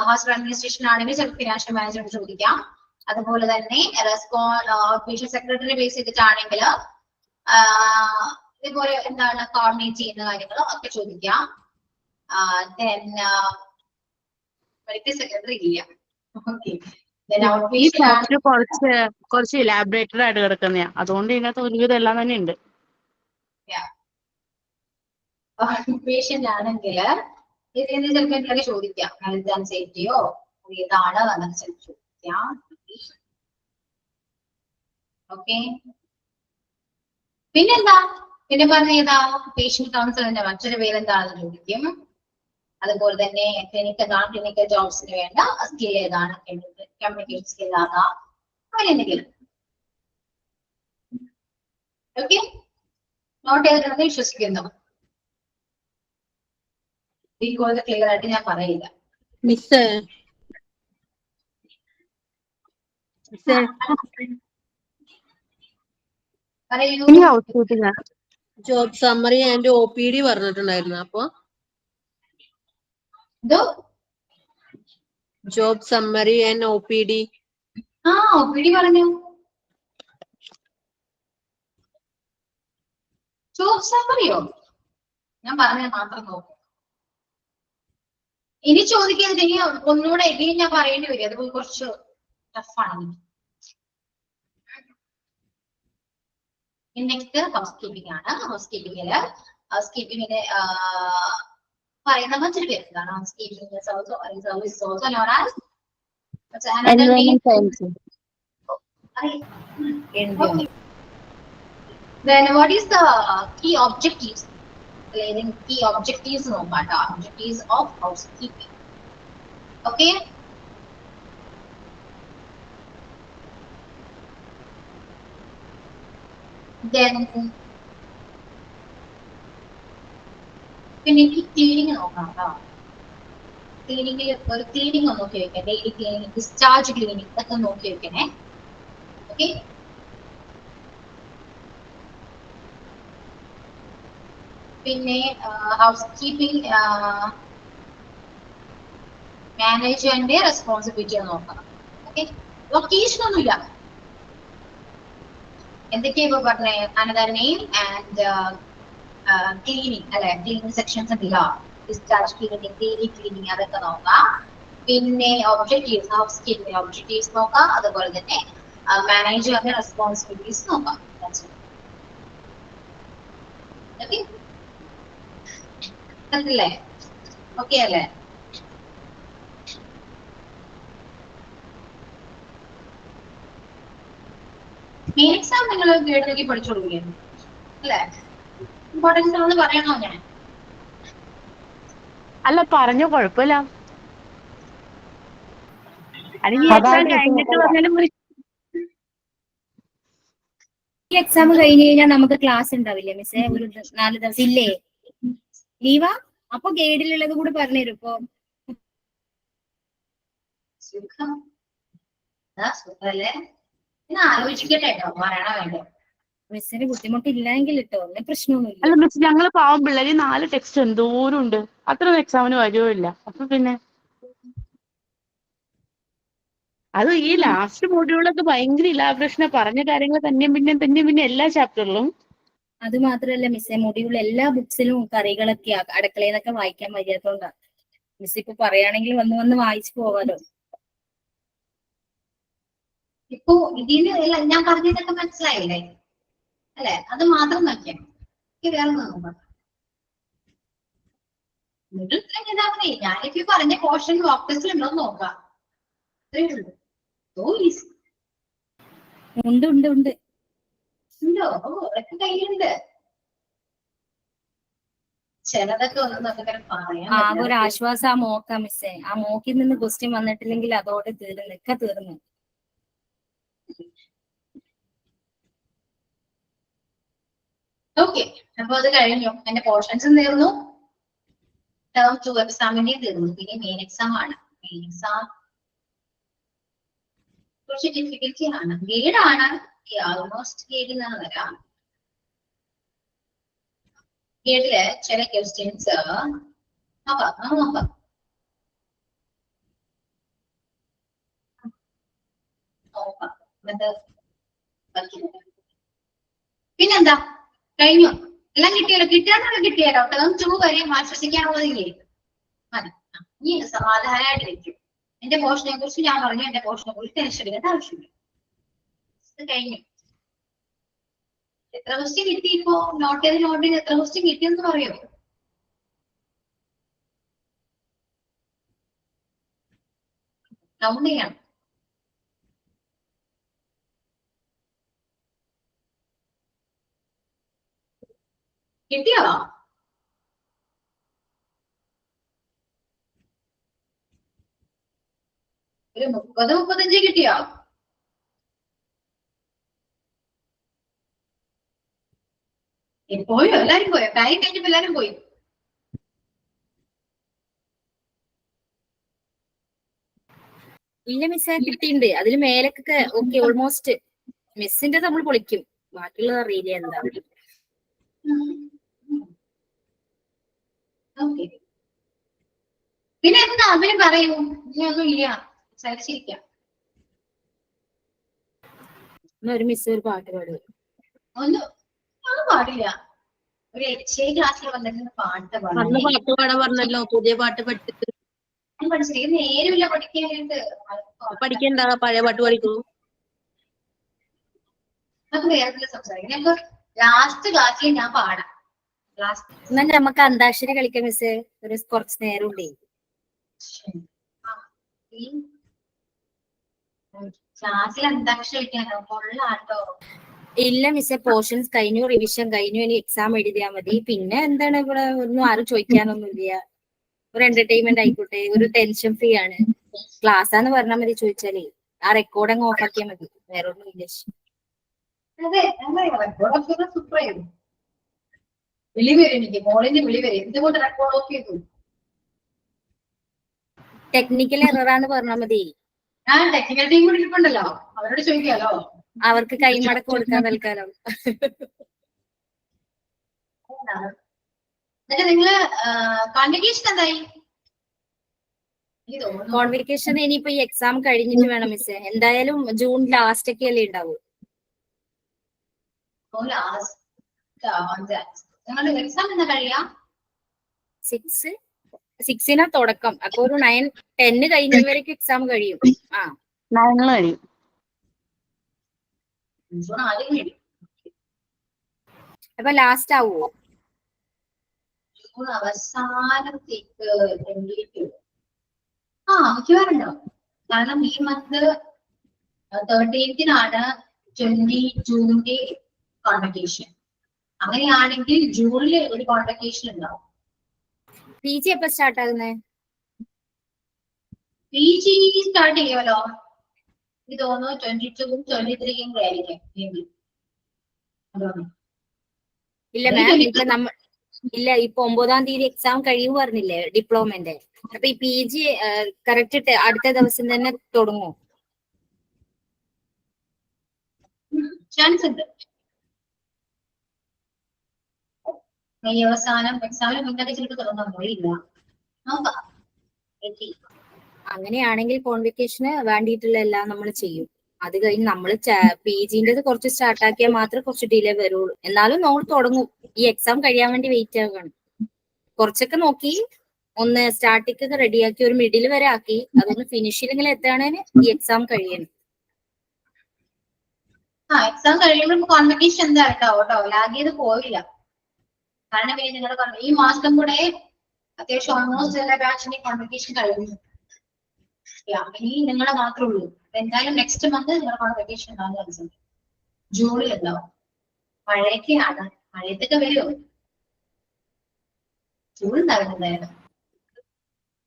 ഹോസ്പിറ്റൽ അഡ്മിനിസ്ട്രേഷൻ ആണെങ്കിൽ ചിലപ്പോൾ ഫിനാൻഷ്യൽ മാനേജ്മെന്റ് ചോദിക്കാം. അതുപോലെ തന്നെ ഔട്ട് പേഷ്യന്റ് സെക്രട്ടറി ബേസ് ചെയ്തിട്ടാണെങ്കിൽ ഇതുപോലെ എന്താണ് കോർഡിനേറ്റ് ചെയ്യുന്ന കാര്യങ്ങളും ഒക്കെ ചോദിക്കാം. മെഡിക്കൽ സെക്രട്ടറി ഇല്ല. ഓക്കെ, ഈ ചാപ്റ്റർ കുറച്ച് ഇലാബറേറ്റഡ് ആയിട്ട് കിടക്കുന്നയാ, അതുകൊണ്ട് ഇതിനകത്ത് ഒരുവിധം എല്ലാം തന്നെ ഉണ്ട്. പേഷ്യന്റ് ആണെങ്കിൽ ഇതിന് ചിലപ്പോൾ എന്തൊക്കെ ചോദിക്കാം, ഹെൽത്ത് ആൻഡ് സേഫ്റ്റിയോ ഏതാണ് എന്നൊക്കെ ചിലപ്പോൾ ചോദിക്കാം. ഓക്കെ, പിന്നെന്താ പിന്നെ പറഞ്ഞ ഏതാ? പേഷ്യന്റ് കൗൺസിലിന്റെ മറ്റൊരു പേരെന്താണെന്ന് ചോദിക്കും. അതുപോലെ തന്നെ ക്ലിനിക്കൽ ജോബ്സിന് വേണ്ട സ്കിൽ ഏതാണ്, കമ്മ്യൂണിക്കേഷൻ സ്കിൽ ആകാം, അങ്ങനെ എന്തെങ്കിലും. ഓക്കെ, നോട്ട് ചെയ്തിട്ടുണ്ടെന്ന് വിശ്വസിക്കുന്നു. ഈ കോഴ്സ് ക്ലിയർ ആയിട്ട് ഞാൻ പറയില്ല. മിസ് പറയൂ. ജോബ് സമ്മറി ആൻഡ് OPD പറഞ്ഞിട്ടുണ്ടായിരുന്നു. അപ്പൊ job summary and OPD OPD പറഞ്ഞു. ജോബ് സമ്മറിയോ? ഞാൻ പറഞ്ഞത് മാത്രം നോക്കും. ഇനി ചോദിക്കുന്നത് ഇനി ഒന്നുകൂടെ ഇനിയും ഞാൻ പറയേണ്ടി വരും, അത് കുറച്ച് ടഫാണ്. നെക്സ്റ്റ് ഹൗസ് കീപ്പിംഗ് ആണ്. ഹൗസ് കീപ്പിംഗിന് പറയുന്ന മറ്റൊരു പേര് എന്താണ്? House keeping is also known as Environment science. Okay. Then what is the key objectives? Key objectives നോക്കാട്ടോ. Objectives of housekeeping. Okay. Then പിന്നെ ക്ലീനിങ് നോക്കാം കേട്ടോ. ക്ലീനിങ്ങിൽ ഒരു ക്ലീനിങ് ഒന്ന് നോക്കി വെക്കാം. ഡെയിലി ക്ലീനിങ്, ഡിസ്ചാർജ് ക്ലീനിങ് ഇതൊക്കെ നോക്കി വെക്കണേ. ഓക്കെ, പിന്നെ ഹൗസ് കീപ്പിംഗ് മാനേജ്മെന്റ് റെസ്പോൺസിബിലിറ്റി നോക്കണം. ഓക്കെ, ലൊക്കേഷൻ ഒന്നുമില്ല. എന്തൊക്കെയാ ഇപ്പൊ പറഞ്ഞേ? അനദർ നെയിം ആൻഡ് ക്ലീനിങ് അല്ലെ? ക്ലീനിങ് സെക്ഷൻസ് ഉണ്ടല്ലോ, ഡിസ്ചാർജ് ക്ലീനിങ്, ഡെയിലി ക്ലീനിങ്, അതൊക്കെ നോക്കാം. പിന്നെ ഒബ്ജക്റ്റീവ്സ്, ഹൗസ് കീപ്പിംഗ് ഒബ്ജക്റ്റീവ്സ് നോക്കാം. അതുപോലെ തന്നെ മാനേജ്മെന്റ് റെസ്പോൺസിബിലിറ്റീസ് നോക്കാം. അല്ലേ? ഓക്കെ അല്ലേ? മെയിൻ എക്സാം നിങ്ങൾ ഗൈഡ് നോക്കി പഠിച്ചു കൊടുക്കുകയാണ് അല്ലേ? ഇമ്പോർട്ടൻസ് ആണെന്ന് പറയണോ ഞാൻ? അല്ല, പറഞ്ഞ കുഴപ്പമില്ല. അല്ലെങ്കിൽ എക്സാം കഴിഞ്ഞിട്ട് പറഞ്ഞാലും ഈ എക്സാം കഴിഞ്ഞ് കഴിഞ്ഞാൽ നമുക്ക് ക്ലാസ് ഉണ്ടാവില്ലേ മിസ്സേ? ഒരു 4 ദിവസം ഇല്ലേ? ലീവാ? അപ്പൊ ഗൈഡിലുള്ളത് കൂടെ പറഞ്ഞുതരും. ഇപ്പൊ സുഖല്ലേ? ആലോചിക്കട്ടെ കേട്ടോ, പറയണ വേണ്ടോ? മിസ്സിന് ബുദ്ധിമുട്ടില്ലെങ്കിൽ കേട്ടോ, ഒന്നും പ്രശ്നമൊന്നുമില്ല. അല്ല മിസ്, ഞങ്ങള് പാവം പിള്ളേര് 4 ടെക്സ്റ്റ് എന്തോരം ഉണ്ട്, അത്ര എക്സാമിന് വരുമില്ല. അപ്പൊ പിന്നെ അത് ഈ ലാസ്റ്റ് മോഡ്യൂളൊക്കെ ഭയങ്കര ഇലാബറേഷനാ, പറഞ്ഞ കാര്യങ്ങൾ തന്നെ എല്ലാ ചാപ്റ്ററിലും. അത് മാത്രല്ല മിസ്സേ, മൊഡ്യൂൾ എല്ലാ ബുക്സിലും കറികളൊക്കെ അടുക്കളയിൽ നിന്നൊക്കെ വായിക്കാൻ വയ്യാത്തോണ്ടാ. മിസ് ഇപ്പൊ പറയുകയാണെങ്കിൽ വന്ന് വായിച്ചു പോവാലോ. ഇപ്പൊ ഇതിന് ഞാൻ പറഞ്ഞതൊക്കെ മനസ്സിലായില്ലേ അല്ലെ? അത് മാത്രം നോക്കിയാൽ വേറെ നോക്കാം. ഞാനിപ്പോ പറഞ്ഞ പോർഷൻ മോക്ക് ടെസ്റ്റിൽ ഉണ്ടോ നോക്കാം. ഉണ്ട് ഉണ്ടോ? അതൊക്കെ കയ്യിലുണ്ട്. ചിലതൊക്കെ ഒന്നൊക്കെ പറയാം. ആകെ ഒരു ആശ്വാസം ആ മോക്കാ മിസ്സേ. ആ മോക്കിൽ നിന്ന് ക്വസ്റ്റ്യൻ വന്നിട്ടില്ലെങ്കിൽ അതോടെ തീർന്നു. ഓക്കെ, അപ്പൊ അത് കഴിഞ്ഞു. എന്റെ പോർഷൻസും തീർന്നു, ടേം 2 എക്സാമിന്റെയും തീർന്നു. പിന്നെ മെയിൻ എക്സാം ആണ്. മെയിൻ എക്സാം കുറച്ച് ഡിഫിക്കൽറ്റി ആണ്. ഗൈഡാണ്, ഓൾമോസ്റ്റ് ഗൈഡിൽ നിന്നാണ് വരാം. ഗൈഡില് ചില ക്വസ്റ്റ്യൻസ് നോക്കാം. പിന്നെന്താ കഴിഞ്ഞു, എല്ലാം കിട്ടിയല്ലോ. കിട്ടിയാലോ ടേം 2 വരെ ആശ്വസിക്കാനുള്ളതില്ലേ? മതി. ഇനി സമാധാനമായിട്ടിരിക്കും. എന്റെ പോർഷനെ കുറിച്ച് ഞാൻ പറഞ്ഞു, എന്റെ പോർഷനെ കുറിച്ച് ടെൻഷൻ എടുക്കേണ്ട ആവശ്യമില്ല. ഇത് കഴിഞ്ഞു. എത്ര ക്വസ്റ്റ്യൻ കിട്ടി? ഇപ്പോ നോട്ട് ചെയ്ത് എത്ര ക്വസ്റ്റ്യൻ കിട്ടിയെന്ന് പറയോ? കൗണ്ട് ചെയ്യണം. കിട്ടിയോ? ഒരു 30-35 കിട്ടിയോ? പോയോ? എല്ലാരും പോയോ? ടൈം കഴിഞ്ഞപ്പോ എല്ലാരും പോയി. ഇല്ല മിസ്സേ, കിട്ടിയിട്ടുണ്ട്. അതില് മേലൊക്കെ ഓക്കെ ഓൾമോസ്റ്റ്. മിസ്സിന്റെ നമ്മൾ പൊളിക്കും, ബാക്കിയുള്ളത് അറിയില്ല എന്താ. പിന്നെ എന്താ അവര് പറയൂ? ഇനിയൊന്നും ഇല്ല, സംസാരിച്ചിരിക്കാം. ഒരു മിസ് ഒരു പാട്ട് പാടും. ഒന്നും പാടില്ല. ഒരു HA ക്ലാസ്സിൽ വന്നിട്ട് പാട്ട് അന്ന് പാട്ട് പാടാൻ പറഞ്ഞല്ലോ, പുതിയ പാട്ട് പഠിച്ചിട്ട്. പഠിച്ചിട്ട് നേരമില്ല പഠിക്കാനായിട്ട്. പഠിക്കണ്ട, പഴയ പാട്ട് പഠിക്കൂ. നമുക്ക് വേറെ സംസാരിക്കാം. ഞങ്ങൾക്ക് ലാസ്റ്റ് ക്ലാസ്സിൽ ഞാൻ പാടാം. എന്നാൽ നമുക്ക് അന്താക്ഷരി കളിക്കാം മിസ്സേ, ഒരു കുറച്ച് നേരം ഉണ്ടേ. ക്ലാസ്സിൽ അന്താക്ഷരി കളിക്കാനോ? കൊള്ളാട്ടോ. ഇല്ല മിസ്സേ, പോർഷൻസ് കഴിഞ്ഞു, റിവിഷൻ കഴിഞ്ഞു, ഇനി എക്സാം എഴുതിയാൽ മതി. പിന്നെ എന്താണ് ഇവിടെ ഒന്നും ആരും ചോദിക്കാനൊന്നുമില്ല. ഒരു എന്റർടൈൻമെന്റ് ആയിക്കോട്ടെ, ഒരു ടെൻഷൻ ഫ്രീ ആണ്. ക്ലാസ് ആന്ന് പറഞ്ഞാൽ മതി. ചോദിച്ചാലേ ആ റെക്കോർഡ് അങ്ങ് ഓഫ് ആക്കിയാൽ മതി, വേറെ ഒന്നും ഇല്ല. അതെ, സൂപ്പർ ആയിരുന്നു. വിളി വരും, എനിക്ക് മോളിന്റെ വിളി വരും. എന്തുകൊണ്ട് റെക്കോർഡ് ഓഫ് ചെയ്തു? ടെക്നിക്കൽ എററാന്ന് പറഞ്ഞാൽ മതി. ഞാൻ ടെക്നിക്കൽ ടീം കൂടി ഇരിപ്പുണ്ടല്ലോ, അവരോട് ചോദിക്കാലോ. അവർക്ക് കൈമടക്ക് കൊടുക്കാൻ തൽക്കാലം. എന്നിട്ട് നിങ്ങള് കോൺവെക്കേഷൻ എന്തായി? കോൺവെക്കേഷൻ ഇനിയിപ്പോ ഈ എക്സാം കഴിഞ്ഞിട്ട് വേണം മിസ്സേ. എന്തായാലും ജൂൺ ലാസ്റ്റ് ഒക്കെ അല്ലേ ഉണ്ടാവൂ. നിങ്ങളുടെ എക്സാം എന്താ കഴിയാ? 6 തുടക്കം. അപ്പൊ ഒരു 9-10 കഴിഞ്ഞവരേക്ക് എക്സാം കഴിയും. 9 കഴിയും. അപ്പൊ ലാസ്റ്റ് ആവുമോ? ജൂൺ അവസാനത്തേക്ക് മിക്കവാറുണ്ടോ? കാരണം ഈ മന്ത് 13-നാണ് 22-ന്റെ കോൺവെക്കേഷൻ. അങ്ങനെയാണെങ്കിൽ ജൂണിൽ ഒരു കോൺവെക്കേഷൻ ഉണ്ടാവും. PG എപ്പോ സ്റ്റാർട്ട് ആകുന്നേ? PG സ്റ്റാർട്ട് ചെയ്യുമല്ലോ. എനിക്ക് തോന്നുന്നു 22-ഉം 23-യും ആയിരിക്കും. ഇല്ല മാം, ഇപ്പൊ 9-ാം തീയതി എക്സാം കഴിയും പറഞ്ഞില്ലേ ഡിപ്ലോമന്റെ. അപ്പൊ ഈ PG കറക്റ്റ് അടുത്ത ദിവസം തന്നെ തുടങ്ങുമോ? ചാൻസ് ഉണ്ട്. മെയ് അവസാനം എക്സാമിന് മുന്നേ ചിലപ്പോൾ തുടങ്ങാൻ. നോക്കാം. അങ്ങനെയാണെങ്കിൽ കോൺവെക്കേഷന് വേണ്ടിയിട്ടുള്ള എല്ലാം നമ്മൾ ചെയ്യും. അത് കഴിഞ്ഞ് നമ്മൾ PGന്റേത് കുറച്ച് സ്റ്റാർട്ട് ആക്കിയാൽ മാത്രമേ കുറച്ച് ഡിലേ വരുള്ളൂ. എന്നാലും നമ്മൾ തുടങ്ങും. ഈ എക്സാം കഴിയാൻ വേണ്ടി വെയിറ്റ് ആകണം. കുറച്ചൊക്കെ നോക്കി ഒന്ന് സ്റ്റാർട്ടിങ് റെഡിയാക്കി ഒരു മിഡിൽ വരെ ആക്കി അതൊന്ന് ഫിനിഷിലെങ്കിൽ എത്താണെങ്കിൽ ഈ എക്സാം കഴിയണം. എക്സാം കഴിയുമ്പോൾ കോൺവെക്കേഷൻ എന്താ കേട്ടോ, ലാഗ് ചെയ്ത് പോയില്ല. കാരണം നിങ്ങളുടെ ഈ മാസം കൂടെ അത്യാവശ്യം ഓൾമോസ്റ്റ് എല്ലാ ബാച്ചിന്റെ കോൺവെക്കേഷൻ കഴിഞ്ഞു. ഇനി നിങ്ങളെ മാത്രമേ ഉള്ളൂ. എന്തായാലും നെക്സ്റ്റ് മന്ത് നിങ്ങളുടെ കോൺവെക്കേഷൻ ഉണ്ടാകുന്ന ജൂണിൽ ഉണ്ടാവും. മഴയൊക്കെയാണ്, മഴയത്തൊക്കെ വരുമോ? ചൂടുണ്ടാവില്ല എന്തായാലും.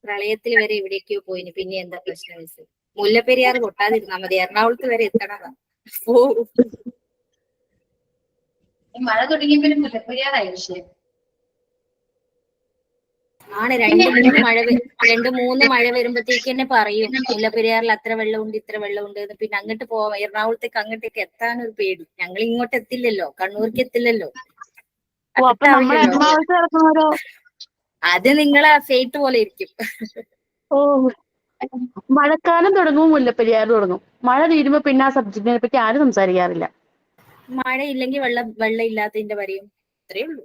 പ്രളയത്തിൽ വരെ എവിടേക്കോ പോയിന്. പിന്നെ എന്താ പ്രശ്നം? മുല്ലപ്പെരിയാർ പൊട്ടാതിരുന്നാ മതി. എറണാകുളത്ത് വരെ എത്തണതാ. മഴ തുടങ്ങിയപ്പോഴും മുല്ലപ്പെരിയാറായി വിഷയം. ആണ് രണ്ട് മൂന്ന് മഴ വരുമ്പോഴത്തേക്ക് തന്നെ പറയും മുല്ലപ്പെരിയാറിൽ അത്ര വെള്ളമുണ്ട് ഇത്ര വെള്ളമുണ്ട് എന്ന്. പിന്നെ അങ്ങോട്ട് പോവാം, എറണാകുളത്തേക്ക് അങ്ങോട്ടേക്ക് എത്താൻ ഒരു പേടി. ഞങ്ങൾ ഇങ്ങോട്ട് എത്തില്ലല്ലോ, കണ്ണൂർക്ക് എത്തില്ലല്ലോ. അപ്പൊ നമ്മൾ എറണാകുളത്ത് കിടക്കുന്നവരോ? അത് നിങ്ങളെ ഫേറ്റ് പോലെ ഇരിക്കും. ഓ, മഴക്കാലം തുടങ്ങുമ്പോൾ മുല്ലപ്പെരിയാർ തുടങ്ങും. മഴ തീരുമ്പോ പിന്നെ ആ സബ്ജക്റ്റിനെ പറ്റി ആരും സംസാരിക്കാറില്ല. മഴ ഇല്ലെങ്കിൽ വെള്ളം ഇല്ലാത്തതിന്റെ പറയും, അത്രേ ഉള്ളൂ.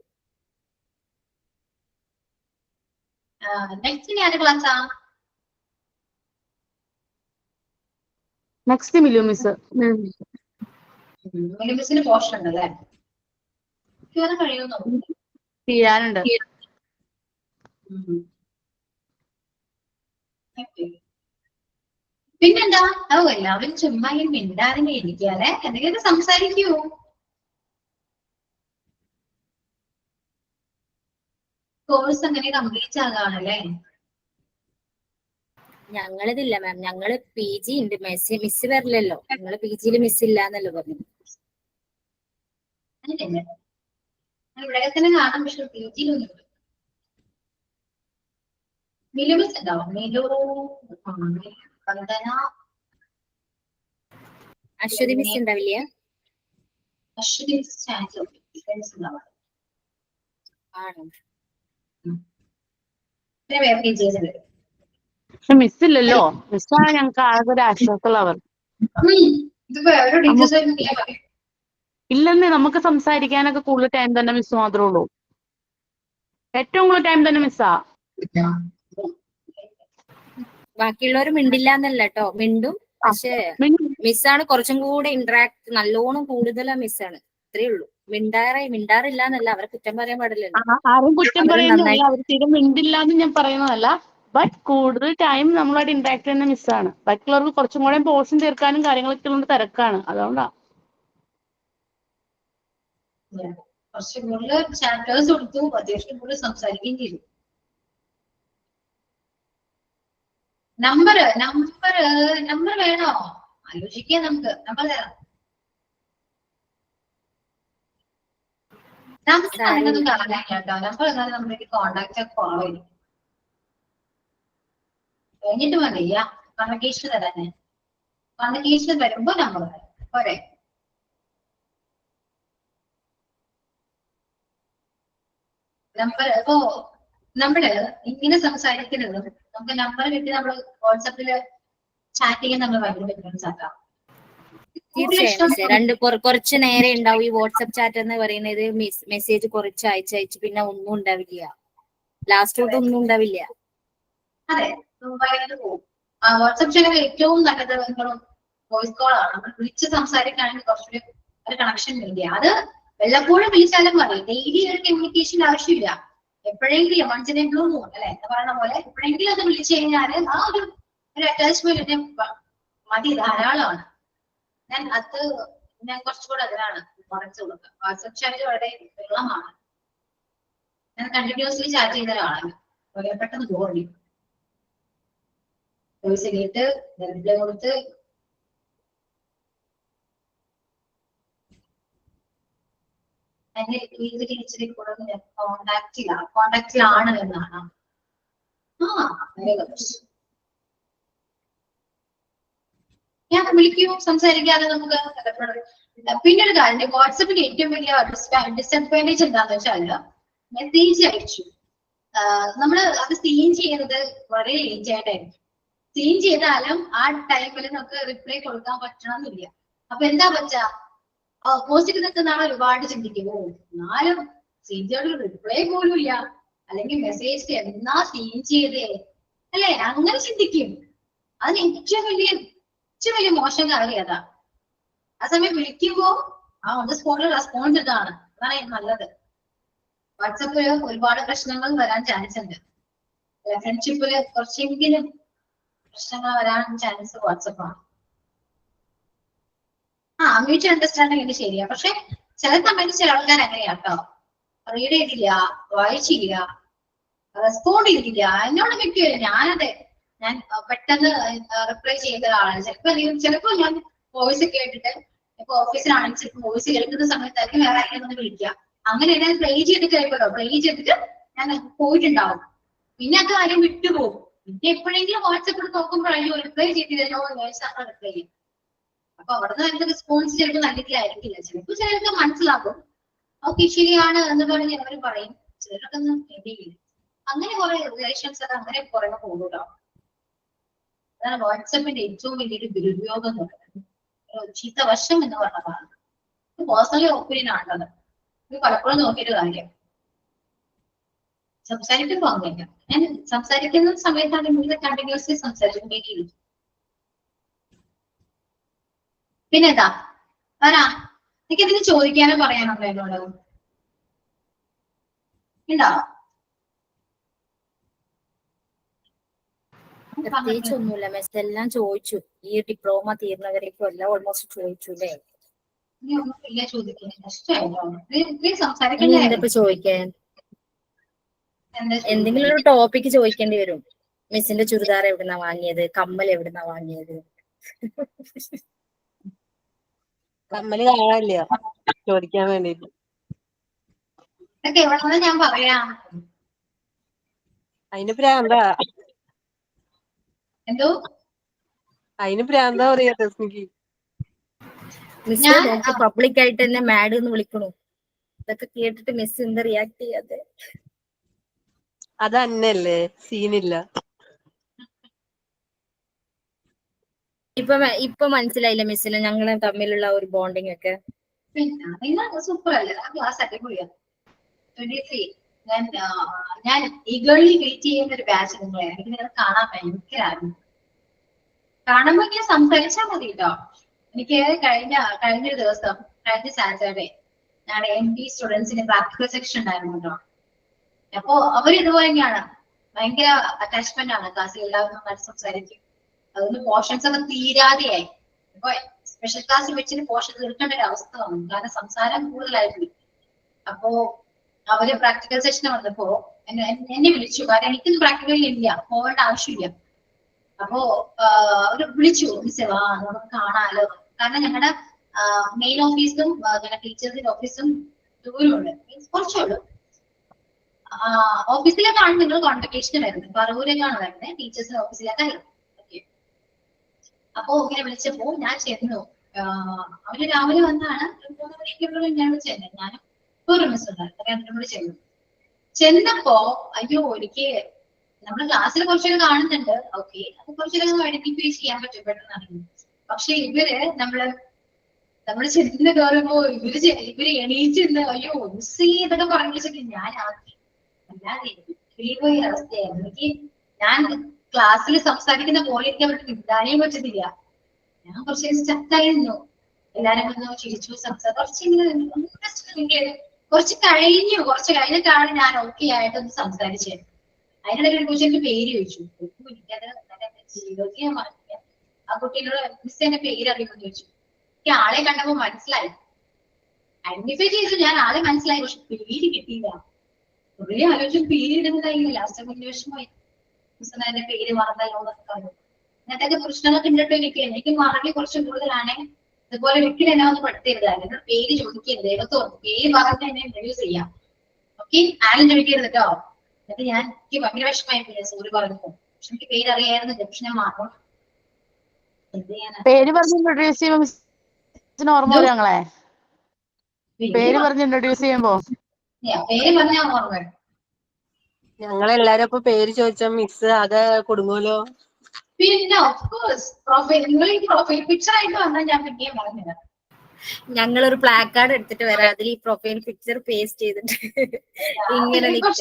നെക്സ്റ്റ് ഞാൻ ക്ലാസ്സാ. Next Milu miss. മിലു മിസ്സിന് പോർഷൻ ഉണ്ടല്ലേ? കഴിയുന്നു ചെയ്യാനുണ്ട്. പിന്നെന്താ? എല്ലാവരും ചുമ്മാ ഈ മിണ്ടാതിനെ ഇരിക്കാതെ എന്തെങ്കിലും സംസാരിക്കൂ. കോഴ്സ് അങ്ങനെ കംപ്ലീറ്റ് ആകാണല്ലേ? ഞങ്ങളിതില്ല മാം, ഞങ്ങള് PG ഉണ്ട്. മിസ് വരില്ലല്ലോ, ഞങ്ങള് PG മിസ് ഇല്ലാന്നല്ലോ പറഞ്ഞു. ഇവിടെ തന്നെ കാണാം, പക്ഷെ PG മിലു മിസ് ഉണ്ടാവും. മിലു, വന്ദന, അശ്വതി മിസ് ഉണ്ടാവില്ല? അശ്വതി ചാൻസ് ഉണ്ടാവും. ആണോ? പിന്നെ വേറെ ടീച്ചേഴ്സ് വരും. പക്ഷെ മിസ് ഇല്ലല്ലോ, മിസ്സാണ് ഞങ്ങൾക്ക് ആകെ ഒരു ആശ്വാസമുള്ളവർ. ഇല്ലെന്നേ, നമുക്ക് സംസാരിക്കാനൊക്കെ കൂടുതൽ ടൈം തന്നെ മിസ് മാത്രമേ ഉള്ളൂ. ഏറ്റവും കൂടുതൽ ടൈം തന്നെ മിസ്സാ. ബാക്കിയുള്ളവർ മിണ്ടില്ല എന്നല്ല കേട്ടോ, മിണ്ടും. പക്ഷെ മിസ്സാണ് കുറച്ചും കൂടെ ഇന്ററാക്ട് നല്ലോണം കൂടുതലാ മിസ്സാണ്, അത്രേ ഉള്ളൂ. മിണ്ടാറില്ല എന്നല്ല, അവരെ കുറ്റം പറയാൻ പാടില്ലല്ലോ. ആരും കുറ്റം പറയുന്നില്ല, അവർ തീരെ മിണ്ടില്ല എന്ന് ഞാൻ പറയുന്നതല്ല. ബട്ട് കൂടുതൽ ടൈം നമ്മളായിട്ട് ഇന്ററാക്ട് ചെയ്യുന്ന മിസ്സാണ്. ബാക്കിയുള്ളവർക്ക് കുറച്ചും കൂടെ പോർഷൻ തീർക്കാനും കാര്യങ്ങളൊക്കെ ഉള്ള തിരക്കാണ്, അതുകൊണ്ടാ. കുറച്ചും കൂടുതൽ ചാപ്റ്റേഴ്സ് കൊടുത്തു, അത്യാവശ്യം കൂടുതൽ സംസാരിക്കുകയും ചെയ്തു. നമ്പർ വേണോ? ആലോചിക്കാം, നമുക്ക് നമ്പർ തരാം. നമുക്ക് അങ്ങനൊന്നും കാണാൻ കേട്ടോ. നമ്പർ എന്നാലും നമ്മുടെ കോണ്ടാക്ട് ഒക്കെ കുറവായിരിക്കും. കഴിഞ്ഞിട്ട് മതിയ കൺവക്കേഷൻ തരാനെ. കൺവക്കേഷൻ വരുമ്പോ നമ്പർ തരാം, പോരെ? നമ്പർ ഇപ്പോ നമ്മള് ഇങ്ങനെ സംസാരിക്കുന്നത് നമുക്ക് നമ്പർ കിട്ടി നമ്മൾ വാട്സാപ്പില് ചാറ്റ് ചെയ്യാൻ നമ്മൾ ഭയങ്കര ഡിഫറൻസ് ആക്കാം. തീർച്ചയായും കുറച്ച് നേരം ഉണ്ടാവും ഈ വാട്സപ്പ് ചാറ്റ് എന്ന് പറയുന്നത്. മെസ്സേജ് കുറച്ച് അയച്ച് പിന്നെ ഒന്നും ഉണ്ടാവില്ല, ലാസ്റ്റ് ഒന്നും ഉണ്ടാവില്ല. അതെ, പോകും. വാട്സപ്പ് ചാനൽ ഏറ്റവും നല്ലത് വോയിസ് കോൾ ആണ്. നമ്മൾ വിളിച്ച് സംസാരിക്കുകയാണെങ്കിൽ കുറച്ചുകൂടി ഒരു കണക്ഷൻ ഇല്ല. അത് വല്ലപ്പോഴും വിളിച്ചാലും മതി, ഡെയിലി ഒരു കമ്മ്യൂണിക്കേഷൻ ആവശ്യമില്ല. എപ്പോഴെങ്കിലും once in a blue moon അല്ലെ എന്ന് പറയുന്ന പോലെ എപ്പോഴെങ്കിലും അത് വിളിച്ചു കഴിഞ്ഞാൽ ആ ഒരു അറ്റാച്ച്മെന്റ് മതി, ധാരാളമാണ്. ഞാൻ കുറച്ചുകൂടെ അതിനാണ് കുറച്ചു കൊടുക്കുക. വാട്സപ്പ് ചാനൽ വളരെ വെള്ളമാണ്. ഞാൻ കണ്ടിന്യൂസ്ലി ചാറ്റ് ചെയ്യുന്ന ഒരാളാണ്, വളരെ പെട്ടെന്ന് ബോർഡി വോയിസ് കേട്ട് റിപ്ലൈ കൊടുത്ത് എന്നെ ഇച്ചിരി കൂടുതൽ കോണ്ടാക്റ്റിലാണ് എന്നാണ്. ഞാൻ വിളിക്കൂ, സംസാരിക്കാതെ നമുക്ക്. പിന്നെ ഒരു കാര്യം, വാട്സപ്പിന്റെ ഏറ്റവും വലിയ ഡിസഡ്വാൻറ്റേജ് എന്താന്ന് വെച്ചാല് മെസ്സേജ് അയച്ചു നമ്മള് അത് സീൻ ചെയ്യുന്നത് വളരെ ലേറ്റ് ആയിട്ടായിരിക്കും. സീൻ ചെയ്താലും ആ ടൈമിൽ നമുക്ക് റിപ്ലൈ കൊടുക്കാൻ പറ്റണമെന്നില്ല. അപ്പൊ എന്താ പറ്റാ, ഓപ്പോസിറ്റ് നിൽക്കുന്ന ആൾ ഒരുപാട് ചിന്തിക്കുമോ, എന്നാലും സീൻ ചെയ്ത റിപ്ലൈ പോലും ഇല്ല, അല്ലെങ്കിൽ മെസ്സേജ് എന്നാ സീൻ ചെയ്തേ അല്ലെ, അങ്ങനെ ചിന്തിക്കും. അതിന് ഏറ്റവും വലിയ മോശം കാര്യം അതാ. ആ സമയം വിളിക്കുമ്പോ ഓൺ ദ സ്പോട്ടിൽ റെസ്പോൺസ് ഇതാണ്, അതാണ് നല്ലത്. വാട്സപ്പില് ഒരുപാട് പ്രശ്നങ്ങൾ വരാൻ ചാൻസ് ഉണ്ട്. ഫ്രണ്ട്ഷിപ്പില് കുറച്ചെങ്കിലും പ്രശ്നങ്ങൾ വരാൻ ചാൻസ് വാട്സപ്പാണ്. മ്യൂച്വൽ അണ്ടർസ്റ്റാൻഡിങ് ശരിയാ. പക്ഷെ ചില സമയത്ത് ചില ആൾക്കാർ അങ്ങനെയാട്ടോ, റീഡ് ചെയ്തില്ല, വായിച്ചില്ല, റെസ്പോണ്ട് ചെയ്തില്ല, എന്നോട് മിക്കവരും ഞാൻ പെട്ടെന്ന് റിപ്ലൈ ചെയ്ത ഒരാളാണ്. ചിലപ്പോ ഞാൻ വോയിസ് കേട്ടിട്ട് ഇപ്പൊ ഓഫീസിലാണെങ്കിൽ ചിലപ്പോൾ വോയിസ് കേൾക്കുന്ന സമയത്തായിരിക്കും വേറെ ആരെങ്കിലും ഒന്ന് വിളിക്കുക. അങ്ങനെ ഞാൻ പ്ലേ ചെയ്തിട്ട് കഴിയുമല്ലോ, പ്ലേ ചെയ്തിട്ട് ഞാൻ പോയിട്ടുണ്ടാവും. പിന്നെ ആ കാര്യം വിട്ടുപോകും. പിന്നെ എപ്പോഴെങ്കിലും വാട്സപ്പിൽ നോക്കുമ്പോൾ അയ്യോ റിപ്ലൈ ചെയ്തില്ലല്ലോ നേഴ്സാണ് റിപ്ലൈ ചെയ്യും. അപ്പൊ അവിടുന്ന് വരുന്ന റെസ്പോൺസ് ചിലപ്പോൾ നല്ലതിലായിരിക്കില്ല. ചിലപ്പോൾ ചിലർക്ക് മനസ്സിലാക്കും ഓക്കെ ശരിയാണ് എന്ന് പറഞ്ഞ് അവർ പറയും. ചിലരൊക്കെ ഒന്നും വേണ്ടിയില്ല. അങ്ങനെ കുറെ റിലേഷൻസ് ഒക്കെ അങ്ങനെ കുറെ പോകുന്നുണ്ടോ. അതാണ് വാട്സപ്പിന്റെ ഏറ്റവും വലിയൊരു ദുരുപയോഗം എന്ന് പറയുന്നത്. ചീത്ത വശം എന്ന് പറഞ്ഞതാണ്. പേഴ്സണലി ഒപ്പീനിയൻ ആണത്. ഇത് പലപ്പോഴും നോക്കിയൊരു കാര്യം. സംസാരിക്കുമ്പോ അങ്ങനെയല്ല. ഞാൻ സംസാരിക്കുന്ന സമയത്താണെങ്കിൽ കണ്ടിന്യൂസ്ലി സംസാരിച്ചുകൊണ്ടേയിരിക്കും. പിന്നെന്താ വരാ എനിക്ക് എന്തെങ്കിലും ചോദിക്കാനോ പറയാനുണ്ടോ എന്നോട്? ഉണ്ടോ? പ്രത്യേകിച്ച് ഒന്നുമില്ല മിസ്, എല്ലാം ചോദിച്ചു. ഈ ഡിപ്ലോമ തീർന്നവരേക്കും എല്ലാം ഓൾമോസ്റ്റ് ചോദിച്ചു അല്ലേ? ഇല്ല ചോദിക്കാൻ ഇഷ്ടമായിട്ടോ. ഇനി സംസാരിക്കണ്ടേ? എന്താ ചോദിക്കാൻ? എന്തെങ്കിലും ഒരു ടോപ്പിക് ചോദിക്കേണ്ടി വരും. മിസ്സിന്റെ ചുരിദാർ എവിടുന്നാ വാങ്ങിയത്, കമ്മൽ എവിടുന്നാ വാങ്ങിയത്? കമ്മല് കാണാനില്ല ചോദിക്കാൻ വേണ്ടിട്ട്. ഇതൊക്കെ എവിടെന്ന് ഞാൻ പറയാം. അതിന് പ്രാന്താ. എന്തോ അതിന് പ്രാന്താ പറയാ രശ്മിക്ക്. മിസ് നോക്കി പബ്ലിക് ആയിട്ട് തന്നെ മാഡ് എന്ന് വിളിക്കണു. ഇതൊക്കെ കേട്ടിട്ട് മിസ് എന്താ റിയാക്ട് ചെയ്യാതെ? അത് തന്നെയല്ലേ, സീനില്ല. ഇപ്പൊ മനസ്സിലായില്ല മിസ്സിന് ഞങ്ങളെ തമ്മിലുള്ള ഒരു ബോണ്ടിങ് ഒക്കെ? പിന്നെ സൂപ്പർ അല്ലേ ആ ക്ലാസ്? അടിപൊളിയാണ്. 23 ഞാൻ ഈഗർലി വെയിറ്റ് ചെയ്യുന്ന ഒരു ബാച്ച് നിങ്ങളെ. എനിക്ക് നിങ്ങളെ കാണാൻ ഭയങ്കര ആഗ്രഹം. കാണുമ്പോ ഞാൻ സംസാരിച്ചാൽ മതി കേട്ടോ. എനിക്ക് കഴിഞ്ഞ ദിവസം കഴിഞ്ഞ സാറ്റർഡേ ഞങ്ങളുടെ MD സ്റ്റുഡൻസിന് പ്രാക്ടിക്കൽ സെക്ഷൻ ഉണ്ടായിരുന്നു കേട്ടോ. അപ്പൊ അവർ ഇതുപോലെ തന്നെയാണ്, ഭയങ്കര അറ്റാച്ച്മെന്റ് ആണ്. ക്ലാസ്സിൽ എല്ലാവരും നന്നായിട്ട് സംസാരിക്കും. അതുകൊണ്ട് പോർഷൻസ് ഒക്കെ തീരാതെയായി. ഇപ്പൊ സ്പെഷ്യൽ ക്ലാസ്സിൽ വെച്ചിട്ട് പോർഷൻ തീർക്കേണ്ട ഒരു അവസ്ഥ വന്നു, കാരണം സംസാരം കൂടുതലായിരുന്നു. അപ്പോ അവര് പ്രാക്ടിക്കൽ സെഷൻ വന്നപ്പോ എന്നെ വിളിച്ചു. കാരണം എനിക്കൊന്നും പ്രാക്ടിക്കൽ ഇല്ല, പോകേണ്ട ആവശ്യമില്ല. അപ്പോ അവര് വിളിച്ചു, മിസ്സേ വാ നമുക്ക് കാണാലോ. കാരണം ഞങ്ങളുടെ മെയിൻ ഓഫീസും ഞങ്ങളുടെ ടീച്ചേഴ്സിന്റെ ഓഫീസും ദൂരമുണ്ട്, മീൻസ് കുറച്ചുള്ളൂ. ഓഫീസിലേക്കാണ് നിങ്ങൾ കോൺവെക്കേഷന് വരുന്നത്, പറവൂരേക്കാണ് വരുന്നത്, ടീച്ചേഴ്സിന്റെ ഓഫീസിലേക്കായിരുന്നു. ഓക്കെ. അപ്പോ ഇങ്ങനെ വിളിച്ചപ്പോ ഞാൻ ചെന്നു. അവര് രാവിലെ വന്നാണ് 3 മണിക്കുള്ളിൽ ഞാൻ ചെന്നത്. ഞാനും ഒരു മിസ് ഉണ്ടായിരുന്നു, അതിനും കൂടി ചെന്നു. ചെന്നപ്പോ അയ്യോ എനിക്ക് നമ്മുടെ ക്ലാസ്സിൽ കുറച്ചൊക്കെ കാണുന്നുണ്ട്. ഓക്കെ, അത് കുറച്ചൊക്കെ ഐഡന്റിഫൈ ചെയ്യാൻ പറ്റും പെട്ടെന്ന്. പക്ഷെ ഇവര് നമ്മള് ചെന്ന് കയറുമ്പോ ഇവര് എണീച്ചെന്ന് അയ്യോ മിസ് ഇതൊക്കെ പറഞ്ഞു വെച്ചിട്ട് ഞാൻ അല്ലാതെ പോയി അവസ്ഥയായിരുന്നു എനിക്ക്. ഞാൻ ക്ലാസ്സിൽ സംസാരിക്കുന്ന പോലെ എനിക്ക് അവർക്ക് കിട്ടാനേ പറ്റുന്നില്ല. ഞാൻ കുറച്ച് സ്റ്റക്കായിരുന്നു. എല്ലാരും വന്ന് ചിരിച്ചു കുറച്ച് കഴിഞ്ഞിട്ടാണ് ഞാൻ ഓക്കെ ആയിട്ടൊന്ന് സംസാരിച്ചത്. അതിനിടയിൽ കുറിച്ച് എന്റെ പേര് ചോദിച്ചു. എനിക്കത് ജീവിതത്തിൽ ഞാൻ മറക്കില്ല. ആ കുട്ടിയോട് മിസ് എന്റെ പേര് അറിയുമെന്ന് ചോദിച്ചു. എനിക്ക് ആളെ കണ്ടപ്പോ മനസ്സിലായി, ഐഡന്റിഫൈ ചെയ്തു. ഞാൻ ആളെ മനസ്സിലായി, പക്ഷെ പേര് കിട്ടിയില്ല. കുറെ ആലോചിച്ചു പേര് ഇടുന്നതായില്ല. ലാസ്റ്റ് വലിയ വിഷമമായി. മിസ് എന്റെ പേര് മറന്നല്ലോ എന്നൊക്കെ പറഞ്ഞു. അങ്ങനത്തെ പ്രശ്നങ്ങളൊക്കെ ഉണ്ടിട്ടോ എനിക്ക് മറവി കുറച്ച് കൂടുതലാണ്. ഇതുപോലെ ഒരിക്കലും എന്നെ ഒന്ന് പെടുത്തരുതായിരുന്നു. എന്നോട് പേര് ചോദിക്കരുത്, ദൈവത്തോട് പേര് പറഞ്ഞ് എന്നെ ഇൻട്രൊഡ്യൂസ് ചെയ്യാം. ഓക്കെ, ആരും ചോദിക്കരുത് കേട്ടോ. എന്നിട്ട് എനിക്ക് ഭയങ്കര വിഷമമായി സൂര്യ പറഞ്ഞപ്പോ. പക്ഷെ എനിക്ക് പേര് അറിയായിരുന്നു, പക്ഷെ ഞാൻ മാറണം. എന്ത് ചെയ്യാനാ? പേര് പറഞ്ഞ് ഇൻട്രൊഡ്യൂസ് ചെയ്യുമ്പോ മിസ്സിന് ഓർമ്മ വരും ഞങ്ങളെ? പേര് പറഞ്ഞ് ഇൻട്രൊഡ്യൂസ് ചെയ്യുമ്പോ പേര് പറഞ്ഞാൽ ഓർമ്മ വരും. ഞങ്ങളെല്ലാരും അപ്പൊ പേര് ചോദിച്ചാ മിസ് ആകെ കൊടുങ്ങൂലോ. പിന്നെ ഓഫ്കോഴ്സ് നിങ്ങൾ ഈ പ്രൊഫൈൽ പിക്ചർ ആയിട്ട് വന്നാൽ ഞാൻ പിന്നെയും പറഞ്ഞത്. ഞങ്ങളൊരു പ്ലാക്കാർഡ് എടുത്തിട്ട് വരാം, അതിൽ ഈ പ്രൊഫൈൽ പിക്ചർ പേസ്റ്റ് ചെയ്തിട്ട് ഇങ്ങനെ നിൽക്കാം.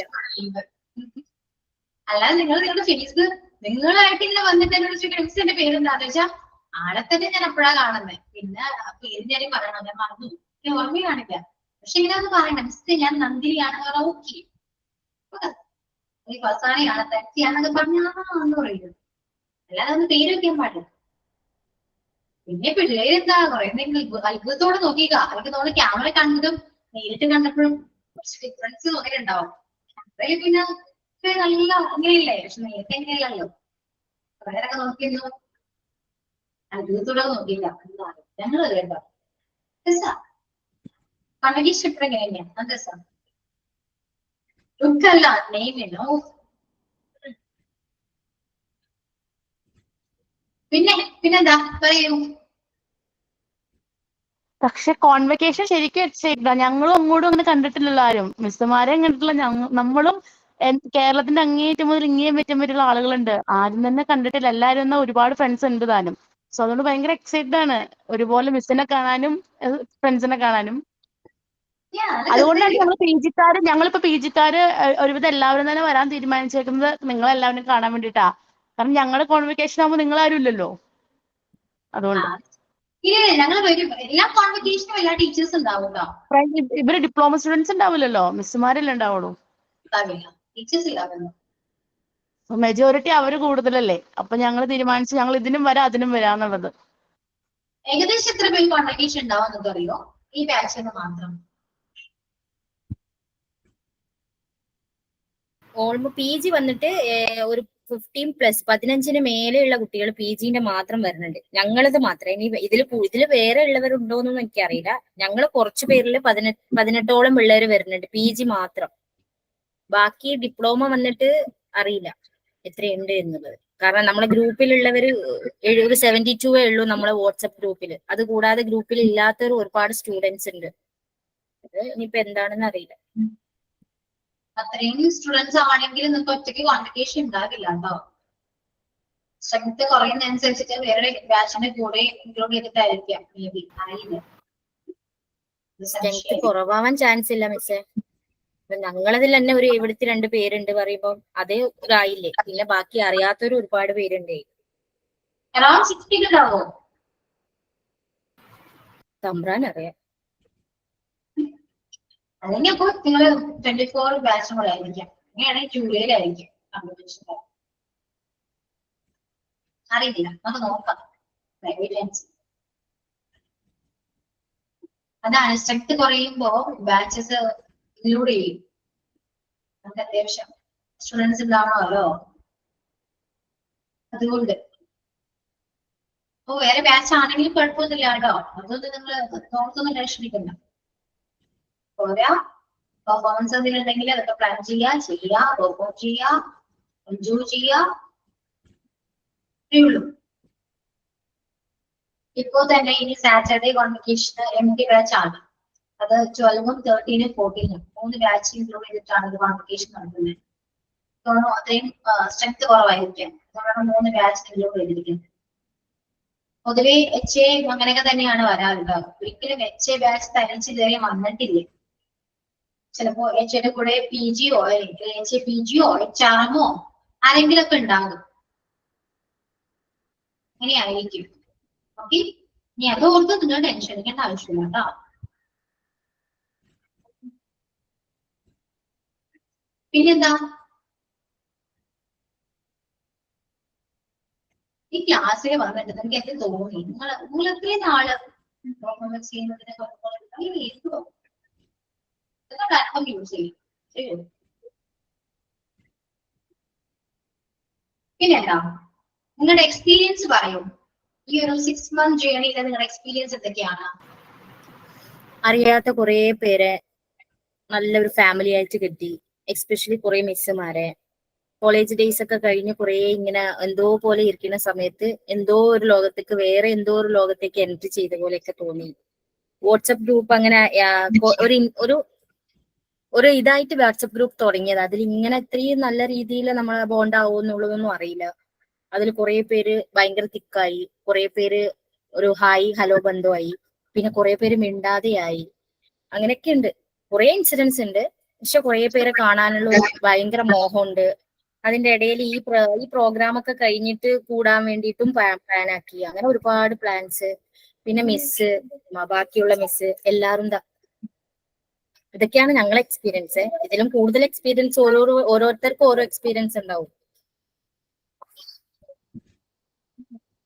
അല്ലാതെ നിങ്ങളുടെ ഫേസ് നിങ്ങളായിട്ട് ഇങ്ങനെ വന്നിട്ട് എന്നോട് മിസ്സിന്റെ പേരെന്താന്ന് വെച്ചാൽ ആളെ തന്നെ ഞാൻ എപ്പോഴാ കാണുന്നത്. പിന്നെ പേര് ഞാൻ പറയണം, ഞാൻ മറന്നു, ഓർമ്മ കാണില്ല. പക്ഷെ ഇങ്ങനെ ഒന്ന് പറയണം, മിസ് ഞാൻ നന്ദിനിയാണ്. ഓക്കെ, ഫസാനയാണ്, തെറ്റിയാണെന്നൊക്കെ പറഞ്ഞാന്ന് പറയുന്നത്. അല്ലാതെ ഒന്ന് പേര് വെക്കാൻ പാടില്ല. പിന്നെ പിള്ളേരെന്താ പറയുന്നത് അത്ഭുതത്തോടെ നോക്കിക്ക. അവർക്ക് തോന്നുന്നു ക്യാമറ കണ്ടതും നേരിട്ട് കണ്ടപ്പോഴും കുറച്ച് ഡിഫറൻസ് തോന്നിയിട്ടുണ്ടാവും. ക്യാമറയിൽ പിന്നെ നല്ല അങ്ങനെയില്ലേ, പക്ഷെ നേരത്തെ എങ്ങനെയല്ലല്ലോ. അവരൊക്കെ നോക്കിയിരുന്നു അത്ഭുതത്തോടെ നോക്കിയില്ല. ഞങ്ങൾ കേട്ടോ രസാ. കണ്ണകി ഷിപ്പ് എങ്ങനെയാ? നല്ല രസാ. ലുക്കല്ല നെയ്മോ പിന്നെന്താ പറയൂ. പക്ഷെ കോൺവെക്കേഷൻ ശരിക്കും എക്സൈറ്റഡ്. ഞങ്ങളും അങ്ങോട്ടും അങ്ങനെ കണ്ടിട്ടില്ലല്ലോ ആരും. മിസ്സുമാരെ കണ്ടിട്ടില്ല. നമ്മളും കേരളത്തിന്റെ അങ്ങേയറ്റം മുതൽ ഇങ്ങേയറ്റം വരെയുള്ള ആളുകളുണ്ട്. ആരും തന്നെ കണ്ടിട്ടില്ല. എല്ലാരും എന്നാ ഒരുപാട് ഫ്രണ്ട്സ് ഉണ്ട് താനും. സോ അതുകൊണ്ട് ഭയങ്കര എക്സൈറ്റഡ് ആണ് ഒരുപോലെ മിസ്സിനെ കാണാനും ഫ്രണ്ട്സിനെ കാണാനും. അതുകൊണ്ടാണ് ഞങ്ങളിപ്പോ പി ജിക്കാര് ഒരുവിധം എല്ലാവരും തന്നെ വരാൻ തീരുമാനിച്ചേക്കുന്നത് നിങ്ങളെല്ലാവരും കാണാൻ വേണ്ടിട്ടാ. കാരണം ഞങ്ങളുടെ കോൺവെക്കേഷൻ ആകുമ്പോൾ നിങ്ങൾ ആരും ഇല്ലല്ലോ, അതുകൊണ്ട്. ഞങ്ങൾ വരും. എല്ലാ കോൺവെക്കേഷനും എല്ലാ ടീച്ചേഴ്സ് ഉണ്ടാവും കേട്ടോ. ഇവര് ഡിപ്ലോമ സ്റ്റുഡൻസ് ഉണ്ടാവില്ലല്ലോ, മിസ്സുമാരല്ലേ ഉണ്ടാവുള്ളൂ. ടീച്ചേഴ്സ് ഇല്ലാവുന്നു. മെജോറിറ്റി അവര് കൂടുതലല്ലേ. അപ്പൊ ഞങ്ങൾ തീരുമാനിച്ചു ഞങ്ങൾ ഇതിനും വരാം അതിനും വരാന്നുള്ളത്. ഏകദേശം എത്ര പേര് കോൺവെക്കേഷൻ ഉണ്ടാവും എന്നൊക്കെ അറിയോ ഈ ബാച്ചിന് മാത്രം? ഓൾമോസ്റ്റ് പി ജി വന്നിട്ട് ഒരു 15+15 മേലെയുള്ള കുട്ടികൾ പി ജിന്റെ മാത്രം വരുന്നുണ്ട്. ഞങ്ങളത് മാത്രം. ഇനി ഇതില് വേറെ ഉള്ളവരുണ്ടോന്നൊന്നും എനിക്കറിയില്ല. ഞങ്ങൾ കുറച്ചു പേരിൽ 18ഓളം പിള്ളേര് വരുന്നുണ്ട് പി ജി മാത്രം. ബാക്കി ഡിപ്ലോമ വന്നിട്ട് അറിയില്ല എത്രയുണ്ട് എന്നുള്ളത്. കാരണം നമ്മളെ ഗ്രൂപ്പിലുള്ളവര് ഒരു 72 ഉള്ളൂ നമ്മളെ വാട്സപ്പ് ഗ്രൂപ്പിൽ. അത് കൂടാതെ ഗ്രൂപ്പിൽ ഇല്ലാത്തവർ ഒരുപാട് സ്റ്റുഡൻസ് ഉണ്ട്. അത് ഇനിയിപ്പോ എന്താണെന്ന് അറിയില്ല. അത്രയും സ്റ്റുഡൻസ് ആണെങ്കിൽ നിങ്ങൾക്ക് ഒറ്റയ്ക്ക് കോൺവെക്കേഷൻ ഉണ്ടാകില്ല കേട്ടോ. സ്ട്രെങ്ത് കുറയുന്നതനുസരിച്ചിട്ട് വേറെ ബാച്ചിന്റെ കൂടെ ഇൻക്ലൂഡ് ചെയ്തിട്ടായിരിക്കാം മേ ബി, അറിയില്ല. സ്ട്രെങ്ത് കുറവാൻ ചാൻസ് ഇല്ല മിസ്സേ. ഞങ്ങളതിൽ തന്നെ ഒരു 72 പേരുണ്ട് പറയുമ്പോ അതേ ഇതായില്ലേ. പിന്നെ ബാക്കി അറിയാത്തവര് ഒരുപാട് പേരുണ്ട്. അറൌണ്ട് 60 ഉണ്ടാവോ? തമ്പ്രാൻ അറിയാം. അല്ലെങ്കിൽ അപ്പൊ നിങ്ങൾ 24 ബാച്ചും കൂടെ ആയിരിക്കാം. അങ്ങനെയാണെങ്കിൽ ജൂലൈയിലായിരിക്കും അറിയില്ല, നമുക്ക് നോക്കാം. അതാണ് സ്ട്രെങ്ത് കുറയുമ്പോ ബാച്ചസ് ഇൻക്ലൂഡ് ചെയ്യും. നമുക്ക് അത്യാവശ്യം സ്റ്റുഡൻസ് ഉണ്ടാവണമല്ലോ, അതുകൊണ്ട്. അപ്പൊ വേറെ ബാച്ച് ആണെങ്കിലും കുഴപ്പമൊന്നുമില്ല കേട്ടോ. അതൊന്നും നിങ്ങൾ നോക്കൊന്നും ടെൻഷൻ എടുക്കണ്ട. പോരാ, പെർഫോമൻസ് എന്തെങ്കിലും അതൊക്കെ പ്ലാൻ ചെയ്യാ പെർഫോം ചെയ്യാ എൻജോയ് ചെയ്യാ. ഇപ്പോ തന്നെ ഇനി സാറ്റർഡേ കോൺവെക്കേഷൻ MD ബാച്ച് ആണ്. അത് 12ഉം 13ഉം 14ഉം 3 ബാച്ച് ഇൻക്ലൂഡ് ചെയ്തിട്ടാണ് ഇത് കോൺവെക്കേഷൻ നടത്തുന്നത്. അത്രയും സ്ട്രെങ്ത് കുറവായിരിക്കും. അതുകൊണ്ടാണ് 3 ബാച്ച് ഇൻക്ലൂഡ് ചെയ്തിരിക്കുന്നത്. പൊതുവെ HA അങ്ങനെയൊക്കെ തന്നെയാണ് വരാറുള്ളത്. ഒരിക്കലും HA ബാച്ച് തനിച്ച് ഇതുവരെ വന്നിട്ടില്ല. ചിലപ്പോ HAയുടെ കൂടെ PGയോ HA PGയോ HRMോ ആരെങ്കിലും ഒക്കെ ഉണ്ടാകും. അങ്ങനെയായിരിക്കും. ഓക്കെ, ഇനി അതോർത്ത് നിങ്ങൾ ടെൻഷൻ അടിക്കേണ്ട ആവശ്യമില്ല കേട്ടോ. പിന്നെന്താ, ഈ ക്ലാസ്സിൽ വന്നിട്ട് നിങ്ങൾക്ക് എന്ത് തോന്നി? നിങ്ങൾ എത്രയും നാള് പെർഫോമൻസ് ചെയ്യുന്നതിനെ പ്ലാറ്റ്ഫോം യൂസ് ചെയ്യും. പിന്നെന്താ, നിങ്ങളുടെ എക്സ്പീരിയൻസ് പറയൂ. ഈ ഒരു 6 month ജേർണിയിലെ നിങ്ങളുടെ എക്സ്പീരിയൻസ് എന്തൊക്കെയാണ്? അറിയാത്ത കുറെ പേരെ നല്ലൊരു ഫാമിലി ആയിട്ട് കിട്ടി. എസ്പെഷ്യലി കുറെ മിസ്സുമാരെ കോളേജ് ഡേയ്സ് ഒക്കെ കഴിഞ്ഞ് കുറെ ഇങ്ങനെ എന്തോ പോലെ ഇരിക്കുന്ന സമയത്ത് എന്തോ ഒരു ലോകത്തേക്ക് വേറെ എന്തോ ഒരു ലോകത്തേക്ക് എൻട്രി ചെയ്ത പോലെയൊക്കെ തോന്നി. വാട്സപ്പ് ഗ്രൂപ്പ് അങ്ങനെ ഒരു ഇതായിട്ട് വാട്സപ്പ് ഗ്രൂപ്പ് തുടങ്ങിയത്. അതിൽ ഇങ്ങനെ ഇത്രയും നല്ല രീതിയിൽ നമ്മൾ ബോണ്ട് ആവും എന്നുള്ളതൊന്നും അറിയില്ല. അതിൽ കുറെ പേര് ഭയങ്കര തിക്കായി, കുറെ പേര് ഒരു ഹായ് ഹലോ ബന്ധമായി, പിന്നെ കുറെ പേര് മിണ്ടാതെയായി. അങ്ങനെയൊക്കെ ഉണ്ട്. കുറെ ഇൻസിഡൻസ് ഉണ്ട്. പക്ഷെ കുറെ പേരെ കാണാനുള്ള ഒരു ഭയങ്കര മോഹമുണ്ട്. അതിന്റെ ഇടയിൽ ഈ പ്രോഗ്രാം ഒക്കെ കഴിഞ്ഞിട്ട് കൂടാൻ വേണ്ടിയിട്ടും പ്ലാൻ ആക്കി. അങ്ങനെ ഒരുപാട് പ്ലാൻസ്. പിന്നെ മിസ്, ബാക്കിയുള്ള മിസ് എല്ലാവരും ഇതൊക്കെയാണ് ഞങ്ങളെ എക്സ്പീരിയൻസ്. ഇതിലും കൂടുതൽ എക്സ്പീരിയൻസ് ഓരോരുത്തർക്കും ഓരോ എക്സ്പീരിയൻസ് ഉണ്ടാവും.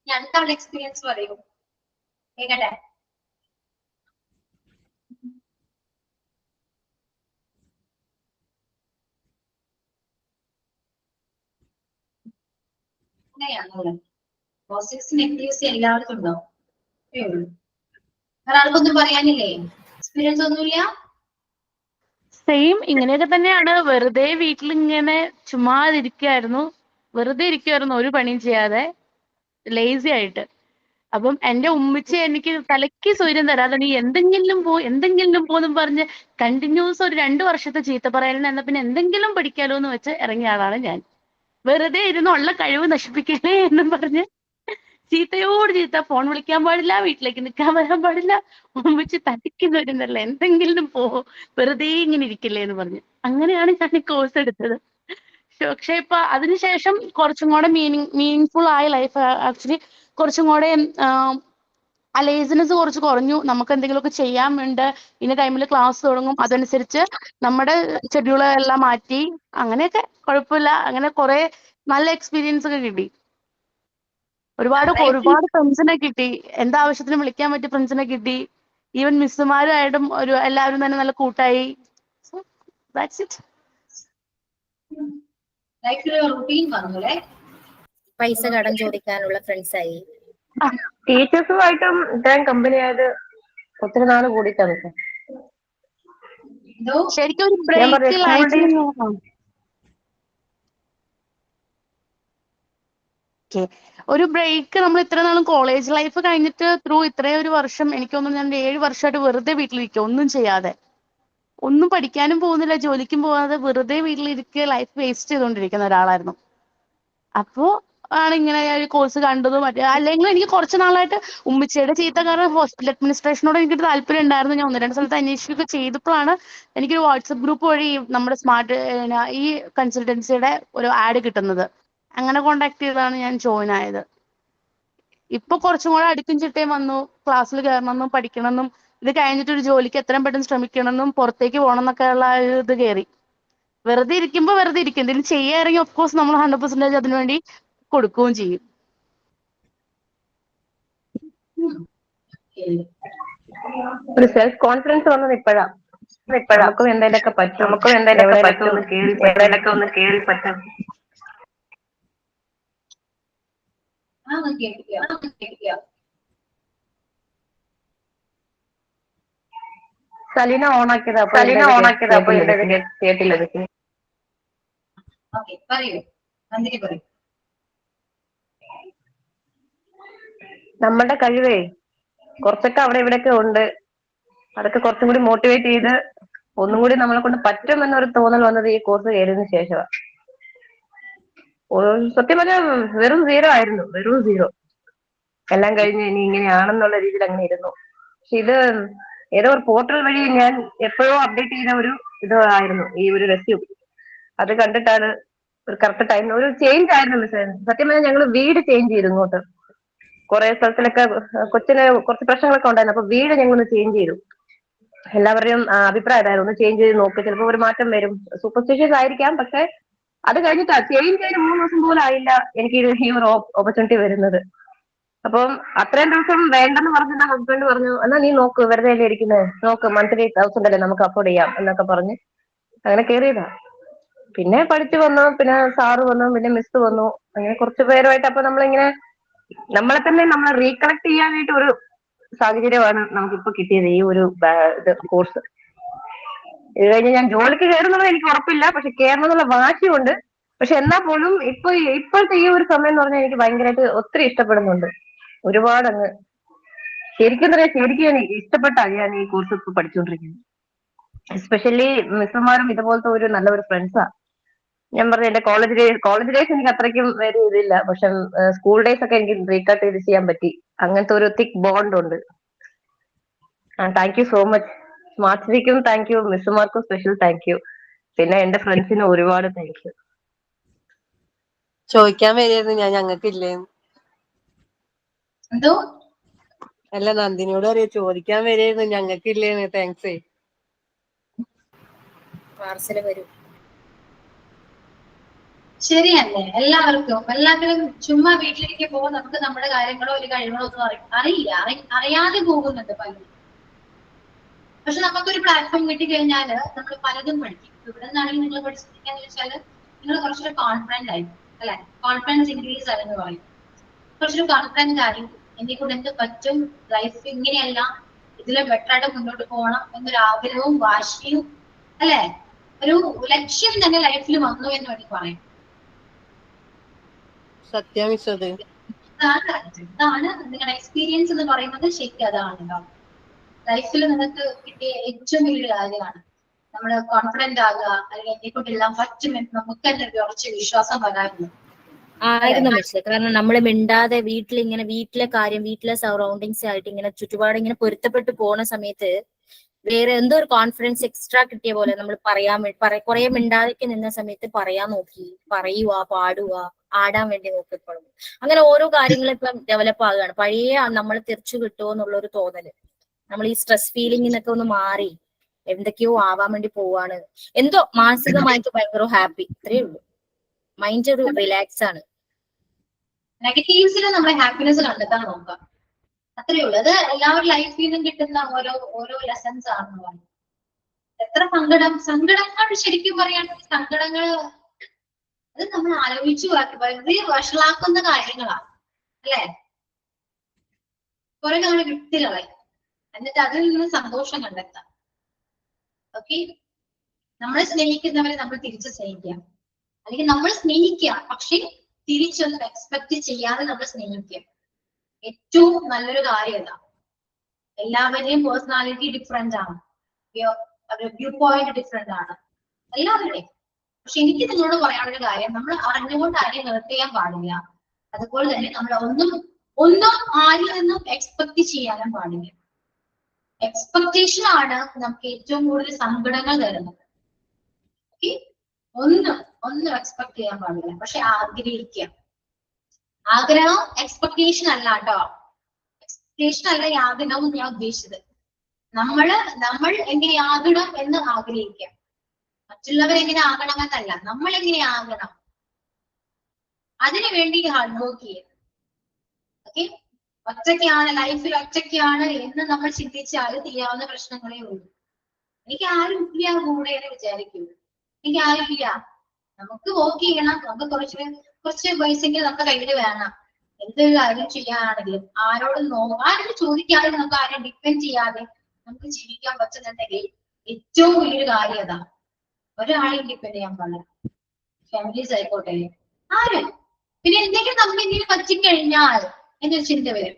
അടുത്ത എക്സ്പീരിയൻസ് പറയൂ കേക്കട്ടെ. എല്ലാവർക്കും ഉണ്ടാവും. ഒരാൾക്കൊന്നും പറയാനില്ലേ? എക്സ്പീരിയൻസ് ഒന്നുമില്ല? സെയിം ഇങ്ങനെയൊക്കെ തന്നെയാണ്. വെറുതെ വീട്ടിലിങ്ങനെ ചുമ്മാതിരിക്കുമായിരുന്നു. ഒരു പണിയും ചെയ്യാതെ. ലേസി ആയിട്ട്. അപ്പം എന്റെ ഉമ്മച്ചി എനിക്ക് തലയ്ക്ക് സ്വൈര്യം തരാതെ നീ എന്തെങ്കിലും പോന്നും പറഞ്ഞ് കണ്ടിന്യൂസ് ഒരു 2 വർഷത്തെ ചീത്ത പറയലിന് എന്നാ പിന്നെ എന്തെങ്കിലും പഠിക്കാലോ എന്ന് വെച്ച് ഇറങ്ങിയ ആളാണ് ഞാൻ. വെറുതെ ഇരുന്ന് ഉള്ള കഴിവ് നശിപ്പിക്കണേ എന്നും പറഞ്ഞ് ചീത്തയോട് ചീത്ത, ഫോൺ വിളിക്കാൻ പാടില്ല, വീട്ടിലേക്ക് നിൽക്കാൻ വരാൻ പാടില്ല, ഉമ്മച്ചി തട്ടിക്കുന്ന വരുന്നല്ല, എന്തെങ്കിലും വെറുതെ ഇങ്ങനെ ഇരിക്കില്ലേ എന്ന് പറഞ്ഞ്. അങ്ങനെയാണ് ഞാൻ ഈ കോഴ്സ് എടുത്തത്. പക്ഷെ ഇപ്പൊ അതിനുശേഷം കുറച്ചും കൂടെ മീനിങ്ഫുൾ ആയ ലൈഫ്. ആക്ച്വലി കുറച്ചും കൂടെ ആ ലേസിനെസ് കുറച്ച് കുറഞ്ഞു. നമുക്ക് എന്തെങ്കിലുമൊക്കെ ചെയ്യാൻ വേണ്ട, ഇന്ന ടൈമിൽ ക്ലാസ് തുടങ്ങും, അതനുസരിച്ച് നമ്മുടെ ഷെഡ്യൂളെല്ലാം മാറ്റി. അങ്ങനെയൊക്കെ കുഴപ്പമില്ല. അങ്ങനെ കുറെ നല്ല എക്സ്പീരിയൻസ് ഒക്കെ കിട്ടി. ഒരുപാട് ഫ്രണ്ട്സിനെ കിട്ടി. എന്താവശ്യത്തിനും വിളിക്കാൻ പറ്റിയ ഫ്രണ്ട്സിനെ കിട്ടി. ഈവൻ മിസ്സുമാരുമായിട്ടും എല്ലാവരും തന്നെ നല്ല കൂട്ടായി. That's it. ലൈഫിൽ റൂട്ടീൻ വന്നു അല്ലേ? പൈസ കടം ചോദിക്കാനുള്ള ഫ്രണ്ട്സ് ആയി. ടീച്ചേഴ്സുമായിട്ടും ഇത്രയും കമ്പനി ആയത് ഒത്തിരി നാള് കൂടിയിട്ടാണ്. ശരിക്കും ഒരു ഞാൻ പറയാം ബ്രേക്ക് സ്കൂൾ ലൈഫിൽ ഒരു ബ്രേക്ക്. നമ്മൾ ഇത്ര നാളും കോളേജ് ലൈഫ് കഴിഞ്ഞിട്ട് ഇത്രയും ഒരു വർഷം, എനിക്ക് തോന്നുന്നു ഞാൻ 7 വർഷമായിട്ട് വെറുതെ വീട്ടിലിരിക്കുക, ഒന്നും ചെയ്യാതെ, ഒന്നും പഠിക്കാനും പോകുന്നില്ല, ജോലിക്കും പോകാതെ വെറുതെ വീട്ടിലിരിക്കുക, ലൈഫ് വേസ്റ്റ് ചെയ്തുകൊണ്ടിരിക്കുന്ന ഒരാളായിരുന്നു. അപ്പോ ആണ് ഇങ്ങനെ ഒരു കോഴ്സ് കണ്ടതും അല്ലെങ്കിൽ എനിക്ക് കുറച്ച് നാളായിട്ട് ഉമ്മച്ചിയുടെ ചീത്ത കാരണം ഹോസ്പിറ്റൽ അഡ്മിനിസ്ട്രേഷനോട് എനിക്ക് താല്പര്യം ഉണ്ടായിരുന്നു. ഞാൻ 1-2 സ്ഥലത്ത് അന്വേഷിക്കുകയൊക്കെ ചെയ്തപ്പോഴാണ് എനിക്കൊരു വാട്സപ്പ് ഗ്രൂപ്പ് വഴി നമ്മുടെ സ്മാർട്ട് ഈ കൺസൾട്ടൻസിയുടെ ഒരു ആഡ് കിട്ടുന്നത്. അങ്ങനെ കോണ്ടാക്ട് ചെയ്താണ് ഞാൻ ജോയിൻ ആയത്. ഇപ്പൊ കുറച്ചും കൂടെ അടുക്കും ചിട്ടയും വന്നു. ക്ലാസ്സിൽ കയറണമെന്നും പഠിക്കണമെന്നും ഇത് കഴിഞ്ഞിട്ട് ഒരു ജോലിക്ക് എത്രയും പെട്ടെന്ന് ശ്രമിക്കണമെന്നും പുറത്തേക്ക് പോകണം എന്നൊക്കെ ഉള്ള ഇത് കയറി. വെറുതെ ഇരിക്കുമ്പോൾ വെറുതെ ഇരിക്കും, എന്തെങ്കിലും ചെയ്യാറെങ്കിൽ ഓഫ് കോഴ്സ് നമ്മൾ 100% അതിനുവേണ്ടി കൊടുക്കുകയും ചെയ്യും. ഒരു സെൽഫ് കോൺഫിഡൻസ് വന്നത് ഇപ്പോഴാ. നമുക്കും എന്തെങ്കിലുമൊക്കെ പറ്റും, എവിടെയൊക്കെ ഒന്ന് കേറി പറ്റും. സലീന ഓണാക്കിയതാ, അപ്പൊ കേട്ടില്ല. നമ്മളുടെ കഴിവേ കുറച്ചൊക്കെ അവിടെ ഇവിടെയൊക്കെ ഉണ്ട്. അതൊക്കെ കുറച്ചും കൂടി മോട്ടിവേറ്റ് ചെയ്ത് ഒന്നും കൂടി നമ്മളെ കൊണ്ട് പറ്റുമെന്നൊരു തോന്നൽ വന്നത് ഈ കോഴ്സ് കയറിയതിനു ശേഷമാണ്. സത്യം പറഞ്ഞാൽ വെറും 0 ആയിരുന്നു, വെറും 0. എല്ലാം കഴിഞ്ഞ് ഇനി ഇങ്ങനെയാണെന്നുള്ള രീതിയിൽ അങ്ങനെ ഇരുന്നു. പക്ഷെ ഇത് ഏതോ ഒരു പോർട്ടൽ വഴി ഞാൻ എപ്പോഴോ അപ്ഡേറ്റ് ചെയ്ത ഒരു ഇത് ആയിരുന്നു ഈ ഒരു റെസ്യൂം. അത് കണ്ടിട്ടാണ് ഒരു കറക്റ്റ് ടൈമിന് ഒരു ചേഞ്ച് ആയിരുന്നു. സത്യം പറഞ്ഞാൽ ഞങ്ങൾ വീട് ചേഞ്ച് ചെയ്തു ഇങ്ങോട്ട്. കുറെ സ്ഥലത്തിലൊക്കെ കൊച്ചിന് കുറച്ച് പ്രശ്നങ്ങളൊക്കെ ഉണ്ടായിരുന്നു. അപ്പൊ വീട് ഞങ്ങളൊന്ന് ചേഞ്ച് ചെയ്തു. എല്ലാവരുടെയും അഭിപ്രായം അതായിരുന്നു, ഒന്ന് ചേഞ്ച് ചെയ്ത് നോക്ക്, ചിലപ്പോൾ ഒരു മാറ്റം വരും. സൂപ്പർസ്റ്റിഷ്യസ് ആയിരിക്കാം, പക്ഷെ അത് കഴിഞ്ഞിട്ട് ചേഞ്ച് ചെയ്ത് 3 ദിവസം പോലും ആയില്ല എനിക്ക് ഈ ഒരു ഓപ്പർച്യൂണിറ്റി വരുന്നത്. അപ്പം അത്രയും ദിവസം വേണ്ടെന്ന് പറഞ്ഞ ഹസ്ബൻഡ് പറഞ്ഞു, എന്നാ നീ നോക്ക്, വെറുതെ അല്ലേ ഇരിക്കുന്നത്, നോക്ക്, മന്ത്ലി 1000 അല്ലേ നമുക്ക് അഫോർഡ് ചെയ്യാം എന്നൊക്കെ പറഞ്ഞ് അങ്ങനെ കയറിയതാ. പിന്നെ പഠിച്ചു വന്നു, പിന്നെ സാറ് വന്നു, പിന്നെ മിസ് വന്നു, അങ്ങനെ കുറച്ച് പേരുമായിട്ട് അപ്പൊ നമ്മളിങ്ങനെ നമ്മളെ തന്നെ നമ്മൾ റീകളക്ട് ചെയ്യാനായിട്ട് ഒരു സാഹചര്യമാണ് നമുക്കിപ്പോ കിട്ടിയത് ഈ ഒരു കോഴ്സ്. ഇത് കഴിഞ്ഞ് ഞാൻ ജോലിക്ക് കയറുന്നത് എനിക്ക് ഉറപ്പില്ല, പക്ഷെ കയറണം എന്നുള്ള വാശിയുണ്ട്. പക്ഷെ എന്നാൽ പോലും ഇപ്പോഴത്തെ ഈ ഒരു സമയം എന്ന് പറഞ്ഞാൽ എനിക്ക് ഭയങ്കരമായിട്ട് ഒത്തിരി ഇഷ്ടപ്പെടുന്നുണ്ട്. ഒരുപാട് അങ്ങ് ശരിക്കും ഇഷ്ടപ്പെട്ടാണ് ഞാൻ ഈ കോഴ്സ് ഇപ്പൊ പഠിച്ചുകൊണ്ടിരിക്കുന്നത്. എസ്പെഷ്യലി മിസ്സുമാരും ഇതുപോലത്തെ ഒരു നല്ലൊരു ഫ്രണ്ട്സാ. ഞാൻ പറഞ്ഞു എന്റെ കോളേജ് ഡേയ്സ് എനിക്ക് അത്രയ്ക്കും വേറെ ഇതില്ല, പക്ഷെ സ്കൂൾ ഡേയ്സ് ഒക്കെ എനിക്ക് റീകട്ട് ചെയ്ത് ചെയ്യാൻ പറ്റി. അങ്ങനത്തെ ഒരു തിക് ബോണ്ട് ഉണ്ട്. Thank you so much. Smart സിറ്റിക്കും താങ്ക് യു, മിസ്സുമാർക്കും സ്പെഷ്യൽ താങ്ക് യു, പിന്നെ എന്റെ ഫ്രണ്ട്സിനും ഒരുപാട് താങ്ക് യു. ചോദിക്കാൻ വരികയായിരുന്നു ഞാൻ, ഞങ്ങൾക്കില്ലേ എന്തോ അല്ല നന്ദിനിയോട് അറിയാം, ചോദിക്കാൻ വരികയായിരുന്നു ഞങ്ങൾക്കില്ലേന്ന്. താങ്ക്സ്. പാർസല് വരും. ശരിയല്ലേ? എല്ലാവരും ചുമ്മാ വീട്ടിലിരിക്കുമ്പോൾ നമുക്ക് നമ്മുടെ കാര്യങ്ങളോ ഒരു കഴിവുകളോ ഒന്നും അറിയില്ല, അറിയാതെ പോകുന്നുണ്ട് പലരും. പക്ഷെ നമുക്കൊരു പ്ലാറ്റ്ഫോം കിട്ടിക്കഴിഞ്ഞാല് നമ്മൾ പലതും പഠിക്കും. ഇവിടെ നിന്നാണെങ്കിൽ നിങ്ങൾ പഠിച്ചിരിക്കാന്ന് വെച്ചാല് നിങ്ങൾ കുറച്ചൊരു കോൺഫിഡന്റ് ആയിരിക്കും, അല്ലെ? കോൺഫിഡൻസ് ഇൻക്രീസ് ആയെന്ന് പറയും. കുറച്ചൊരു കോൺഫിഡന്റ് ആയി എന്നെ കൊണ്ട് എന്ത് പറ്റും, ലൈഫ് ഇങ്ങനെയല്ല, ഇതിലെ ബെറ്റർ ആയിട്ട് മുന്നോട്ട് പോകണം എന്നൊരു ആഗ്രഹവും വാശിയും, അല്ലെ? ഒരു ലക്ഷ്യം തന്നെ ലൈഫിൽ വന്നു എന്ന് വേണമെങ്കിൽ പറയാം. സത്യം മിസ്സത്. ഇതാണ് നിങ്ങളുടെ എക്സ്പീരിയൻസ് എന്ന് പറയുന്നത്. ശരിക്കും അതാണ് കേട്ടോ. ലൈഫിൽ നിങ്ങൾക്ക് കിട്ടിയ ഏറ്റവും വലിയൊരു കാര്യമാണ്. നമ്മള് കോൺഫിഡന്റ് ആകുക, അല്ലെങ്കിൽ എന്നെ കൊണ്ടെല്ലാം പറ്റുമെന്ന് നമുക്ക് തന്നെ ഉറച്ച വിശ്വാസം വരാറുണ്ട്. ആയിരുന്നു പക്ഷെ, കാരണം നമ്മൾ മിണ്ടാതെ വീട്ടിലെ കാര്യം, വീട്ടിലെ സറൗണ്ടിങ്സ് ആയിട്ട് ഇങ്ങനെ ചുറ്റുപാട് ഇങ്ങനെ പൊരുത്തപ്പെട്ട് പോണ സമയത്ത് വേറെ എന്തോ ഒരു കോൺഫിഡൻസ് എക്സ്ട്രാ കിട്ടിയ പോലെ നമ്മൾ കുറെ മിണ്ടാതൊക്കെ നിന്ന സമയത്ത് പറയാൻ നോക്കി, പറയുക, പാടുക, ആടാൻ വേണ്ടി നോക്കിക്കോളും. അങ്ങനെ ഓരോ കാര്യങ്ങളും ഇപ്പം ഡെവലപ്പ് ആകുകയാണ്. പഴയ നമ്മൾ തിരിച്ചു കിട്ടുമോ എന്നുള്ളൊരു തോന്നല്, നമ്മൾ ഈ സ്ട്രെസ് ഫീലിംഗിന്നൊക്കെ ഒന്ന് മാറി എന്തൊക്കെയോ ആവാൻ വേണ്ടി പോവാണ്. എന്തോ മാനസികമായിട്ട് ഭയങ്കര ഹാപ്പി, ഇത്രയേ ഉള്ളൂ. മൈൻഡ് ഒരു റിലാക്സ് ആണ്. നെഗറ്റീവ്സിൽ നമ്മളെ ഹാപ്പിനെസ് കണ്ടെത്താൻ നോക്കാം, അത്രയേ ഉള്ളൂ. അത് എല്ലാവരുടെ ലൈഫിൽ നിന്നും കിട്ടുന്ന ഓരോ ലെസൺസ് ആണെന്ന് പറയും. എത്ര സങ്കടങ്ങൾ ശരിക്കും പറയുകയാണെങ്കിൽ സങ്കടങ്ങൾ അത് നമ്മൾ ആലോചിച്ചു വളരെ വഷളാക്കുന്ന കാര്യങ്ങളാണ് അല്ലെ. കുറെ നമ്മൾ വിട്ടുകളയും, എന്നിട്ട് അതിൽ നിന്ന് സന്തോഷം കണ്ടെത്താം. ഓക്കെ, നമ്മളെ സ്നേഹിക്കുന്നവരെ നമ്മൾ തിരിച്ച് സ്നേഹിക്കുക, അല്ലെങ്കിൽ നമ്മൾ സ്നേഹിക്കുക പക്ഷെ തിരിച്ചൊന്നും എക്സ്പെക്ട് ചെയ്യാതെ നമ്മൾ സ്നേഹിക്കുക. ഏറ്റവും നല്ലൊരു കാര്യം ഇതാ. എല്ലാവരുടെയും പേഴ്സണാലിറ്റി ഡിഫറെന്റ് ആണ്, വ്യൂ പോയിന്റ് ഡിഫറെന്റ് ആണ് എല്ലാവരുടെയും. പക്ഷെ എനിക്ക് നിങ്ങളോട് പറയാനുള്ള കാര്യം, നമ്മൾ അറിഞ്ഞുകൊണ്ട് ആരെയും ഹേർട്ട് ചെയ്യാൻ പാടില്ല. അതുപോലെ തന്നെ നമ്മൾ ഒന്നും ആരിൽ നിന്നും എക്സ്പെക്ട് ചെയ്യാനും പാടില്ല. എക്സ്പെക്ടേഷൻ ആണ് നമുക്ക് ഏറ്റവും കൂടുതൽ സങ്കടങ്ങൾ തരുന്നത്. ഓക്കെ, ഒന്നും എക്സ്പെക്ട് ചെയ്യാൻ പാടില്ല, പക്ഷെ ആഗ്രഹിക്കുക. ആഗ്രഹം എക്സ്പെക്ടേഷൻ അല്ല കേട്ടോ. എക്സ്പെക്ടേഷൻ അല്ല ഈ ആഗ്രഹം ഞാൻ ഉദ്ദേശിച്ചത്. നമ്മൾ എങ്ങനെയാകണം എന്ന് ആഗ്രഹിക്കാം. മറ്റുള്ളവരെങ്ങനെ ആകണമെന്നല്ല, നമ്മൾ എങ്ങനെയാകണം അതിനു വേണ്ടി ഹാർഡ് വർക്ക് ചെയ്യുക. ഓക്കെ, ഒറ്റയ്ക്കാണ് ലൈഫിൽ, ഒറ്റയ്ക്കാണ് എന്ന് നമ്മൾ ചിന്തിച്ചാൽ തീരാവുന്ന പ്രശ്നങ്ങളേ ഉള്ളൂ. എനിക്ക് ആരും ഇല്ല കൂടെ എന്ന് വിചാരിക്കൂ. എനിക്ക് ആരും ഇല്ല, നമുക്ക് വർക്ക് ചെയ്യണം. നമുക്ക് കുറച്ച് പൈസയെങ്കിലും നമ്മുടെ കയ്യിൽ വേണം. എന്തൊരു കാര്യം ചെയ്യാനാണെങ്കിലും ആരോടും ചോദിക്കാതെ, നമുക്ക് ആരും ഡിപ്പെൻഡ് ചെയ്യാതെ നമുക്ക് ജീവിക്കാൻ പറ്റുന്നുണ്ടെങ്കിൽ ഏറ്റവും വലിയൊരു കാര്യം അതാണ്. ഒരാളെയും ഡിപ്പെൻഡ് ചെയ്യാൻ പാടില്ല, ഫാമിലീസ് ആയിക്കോട്ടെ, ആരും. പിന്നെ നമുക്ക് പറ്റിക്കഴിഞ്ഞാൽ എന്നൊരു ചിന്ത വരും.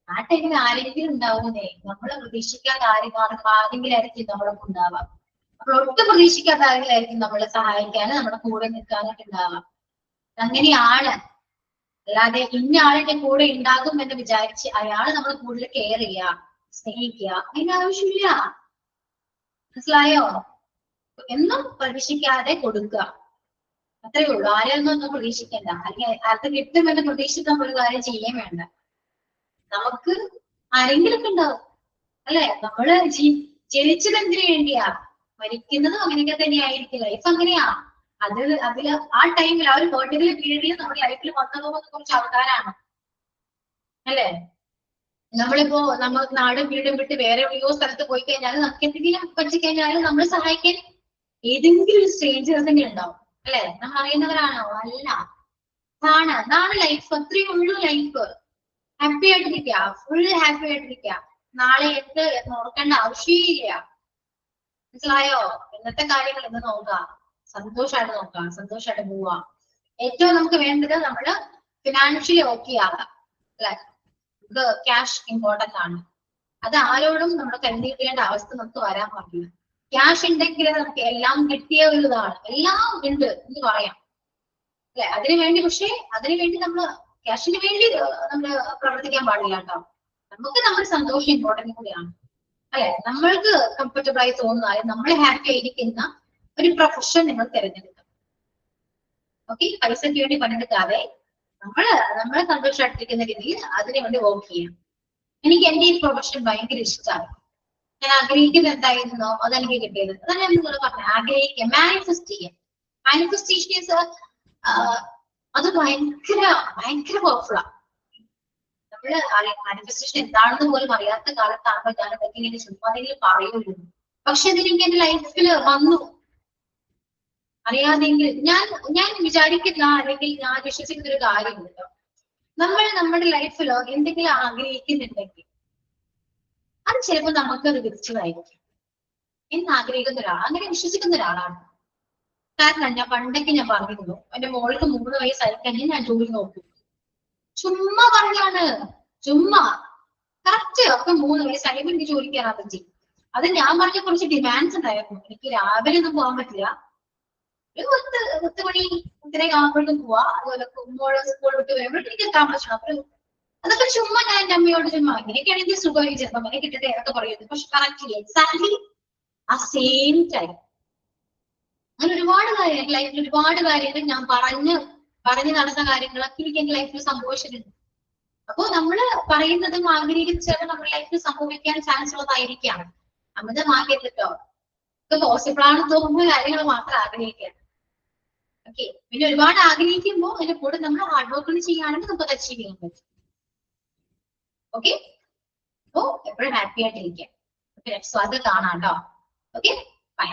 ആ ടൈമിൽ ആരെങ്കിലും ഉണ്ടാവുന്നേ, നമ്മളെ പ്രതീക്ഷിക്കാത്ത ആരെങ്കിലും ആയിരിക്കും നമ്മളൊക്കെ ഉണ്ടാവാം. നമ്മൾ ഒട്ടും പ്രതീക്ഷിക്കാത്ത ആരെങ്കിലും നമ്മളെ സഹായിക്കാനും നമ്മുടെ കൂടെ നിൽക്കാനൊക്കെ ഉണ്ടാവാം. അങ്ങനെയാണ്. അല്ലാതെ ഇന്ന ആളിന്റെ കൂടെ ഉണ്ടാകും എന്ന് വിചാരിച്ച് അയാള് നമ്മൾ കൂടുതൽ കെയർ ചെയ്യുക, സ്നേഹിക്കുക, അതിന്റെ ആവശ്യമില്ല. മനസ്സിലായോ? എന്നും പ്രതീക്ഷിക്കാതെ കൊടുക്കുക, അത്രയേ ഉള്ളൂ. ആരെയൊന്നും പ്രതീക്ഷിക്കണ്ട, അല്ലെങ്കിൽ അത് കിട്ടുമെന്ന് പ്രതീക്ഷിക്കാൻ ഒരു കാര്യം ചെയ്യാൻ വേണ്ട. നമുക്ക് ആരെങ്കിലും ഒക്കെ ഉണ്ടാവും അല്ലെ. നമ്മള് ജനിച്ചത് എന്തിനു വേണ്ടിയാ? മരിക്കുന്നതും അങ്ങനെയൊക്കെ തന്നെയായിരിക്കും. ലൈഫ് അങ്ങനെയാ. അതില് ആ ടൈമിൽ, ആ ഒരു പെർട്ടിക്കുലർ പീരീഡിൽ നമ്മുടെ ലൈഫിൽ വന്നു പോകുന്ന കുറച്ച് ആൾക്കാരാണ് അല്ലെ. നമ്മളിപ്പോ നമ്മൾ നാടും വീടും വിട്ട് വേറെ എവിടെയോ സ്ഥലത്ത് പോയി കഴിഞ്ഞാൽ, നമുക്ക് എന്തെങ്കിലും പറ്റിക്കഴിഞ്ഞാൽ നമ്മളെ സഹായിക്കാൻ ഏതെങ്കിലും ഒരു സ്ട്രേഞ്ചേഴ്സ് തന്നെ ഉണ്ടാവും അല്ലെ. നമ്മൾ അറിയുന്നവരാണോ? അല്ല. അതാണ് ലൈഫ്. അത്രയേ ഉള്ളൂ ലൈഫ്. ഹാപ്പി ആയിട്ടിരിക്കുക, ഫുൾ ഹാപ്പി ആയിട്ടിരിക്കുക. നാളെ എന്ന് ഓർക്കേണ്ട ആവശ്യമില്ല. മനസ്സിലായോ? ഇന്നത്തെ കാര്യങ്ങൾ ഇന്ന് നോക്കുക, സന്തോഷമായിട്ട് നോക്കുക, സന്തോഷമായിട്ട് പോവുക. ഏറ്റവും നമുക്ക് വേണ്ടത് നമ്മള് ഫിനാൻഷ്യലി ഓക്കെ ആകാം അല്ലെ. നമുക്ക് ക്യാഷ് ഇമ്പോർട്ടന്റ് ആണ്. അത് ആരോടും നമ്മൾ കരുതിയിട്ടേണ്ട അവസ്ഥ നമുക്ക് വരാൻ പാടില്ല. ക്യാഷ് ഉണ്ടെങ്കിൽ നമുക്ക് എല്ലാം കിട്ടിയ ഒരു ഇതാണ്, എല്ലാം ഉണ്ട് എന്ന് പറയാം അല്ലെ. അതിനുവേണ്ടി നമ്മൾ ക്യാഷിന് വേണ്ടി നമ്മൾ പ്രവർത്തിക്കാൻ പാടില്ല കേട്ടോ. നമുക്ക് നമ്മുടെ സന്തോഷം ഇമ്പോർട്ടന്റ് കൂടിയാണ് അല്ലെ. നമ്മൾക്ക് കംഫർട്ടബിൾ ആയി തോന്നുന്ന, നമ്മളെ ഹാപ്പി ആയിരിക്കുന്ന ഒരു പ്രൊഫഷൻ നിങ്ങൾ തിരഞ്ഞെടുക്കാം. ഓക്കെ, പൈസയ്ക്ക് വേണ്ടി പണിയെടുക്കാതെ നമ്മളെ സന്തോഷമായിട്ടിരിക്കുന്ന രീതിയിൽ അതിനു വേണ്ടി വർക്ക് ചെയ്യാം. എനിക്ക് എന്റെ ഈ പ്രൊഫഷൻ ഭയങ്കര ഇഷ്ടമാണ്. ഞാൻ ആഗ്രഹിക്കുന്നത് എന്തായിരുന്നോ അതെനിക്ക് കിട്ടിയത്. അതാണ് ഞാൻ നിങ്ങൾ പറഞ്ഞത്. ആഗ്രഹിക്കുക, മാനിഫെസ്റ്റ് ചെയ്യാം. മാനിഫെസ്റ്റേഷൻ അത് ഭയങ്കര പവർഫുള്ളാണ്. നമ്മള് മാനിഫെസ്റ്റേഷൻ എന്താണെന്ന് പോലും അറിയാത്ത കാലത്താണ് ഞാൻ ഇതൊക്കെ ഇങ്ങനെ ചുമ്മാതെങ്കിലും പറയുള്ളൂ. പക്ഷെ അതെനിക്ക് എന്റെ ലൈഫിൽ വന്നു. അറിയാതെങ്കിൽ ഞാൻ വിചാരിക്കുന്ന, അല്ലെങ്കിൽ ഞാൻ വിശ്വസിക്കുന്ന ഒരു കാര്യമുണ്ട്. നമ്മൾ നമ്മുടെ ലൈഫിലോ എന്തെങ്കിലും ആഗ്രഹിക്കുന്നുണ്ടെങ്കിൽ അത് ചിലപ്പോൾ നമുക്കത് വിധിച്ചതായിരിക്കും എന്ന് ആഗ്രഹിക്കുന്ന ഒരാൾ, അങ്ങനെ വിശ്വസിക്കുന്ന ഒരാളാണ്. കാരണം ഞാൻ പണ്ടൊക്കെ പറഞ്ഞിരുന്നു, എന്റെ മോൾക്ക് 3 വയസ്സായി കഴിഞ്ഞാൽ ഞാൻ ജോലി നോക്കും. ചുമ്മാ പറഞ്ഞാണ്, ചുമ്മാ. കറക്റ്റ്. അപ്പൊ 3 വയസ്സായി എനിക്ക് ജോലിക്ക് കയറാൻ പറ്റി. അത് ഞാൻ പറഞ്ഞ കുറച്ച് ഡിമാൻഡ്സ് ഉണ്ടായിരുന്നു. എനിക്ക് രാവിലെ ഒന്നും പോകാൻ പറ്റില്ല, ഒരു 10 മണി 10 ആകുമ്പോഴേക്കും പോവാ. അതുപോലെ കുമ്പോഴ് സ്കൂൾ വിട്ട് വരുമ്പോഴേക്കും എനിക്ക് എത്താൻ പറ്റണം. അപ്പൊ അതൊക്കെ ചുമ്മാ ഞാൻ എന്റെ അമ്മയോട് ചുമ്മാ ഇങ്ങനെയൊക്കെയാണെങ്കിൽ സുഖമായി ചെറുപ്പം അങ്ങനെ കിട്ടട്ടെ എന്നൊക്കെ പറയുന്നത്. പക്ഷെ കറക്റ്റ് എക്സാക്ട്ലി ആ സെയിം ടൈം അങ്ങനെ ഒരുപാട് കാര്യങ്ങൾ ലൈഫിൽ ഒരുപാട് കാര്യങ്ങൾ ഞാൻ പറഞ്ഞു നടന്ന കാര്യങ്ങളൊക്കെ എനിക്ക് എന്റെ ലൈഫിൽ സംഭവിച്ചിട്ടുണ്ട്. അപ്പോ നമ്മള് പറയുന്നതും ആഗ്രഹിച്ചത് നമ്മുടെ ലൈഫിൽ സംഭവിക്കാൻ ചാൻസ് ഉള്ളതായിരിക്കാം. അമിതമാക്കരുത് കേട്ടോ. ഇത് പോസിബിൾ ആണെന്ന് തോന്നുന്ന കാര്യങ്ങൾ മാത്രം ആഗ്രഹിക്കുക. ഓക്കെ. പിന്നെ ഒരുപാട് ആഗ്രഹിക്കുമ്പോൾ അതിന്റെ കൂടെ നമ്മൾ ഹാർഡ് വർക്കുകൾ ചെയ്യുകയാണെങ്കിൽ നമുക്ക് അത് അച്ചീവ് ചെയ്യാൻ പറ്റും. ഓക്കെ. അപ്പോ എപ്പോഴും ഹാപ്പി ആയിട്ടിരിക്കുക. ഓക്കെ. സോ അത് കാണാം കേട്ടോ. ഓക്കെ. ബൈ.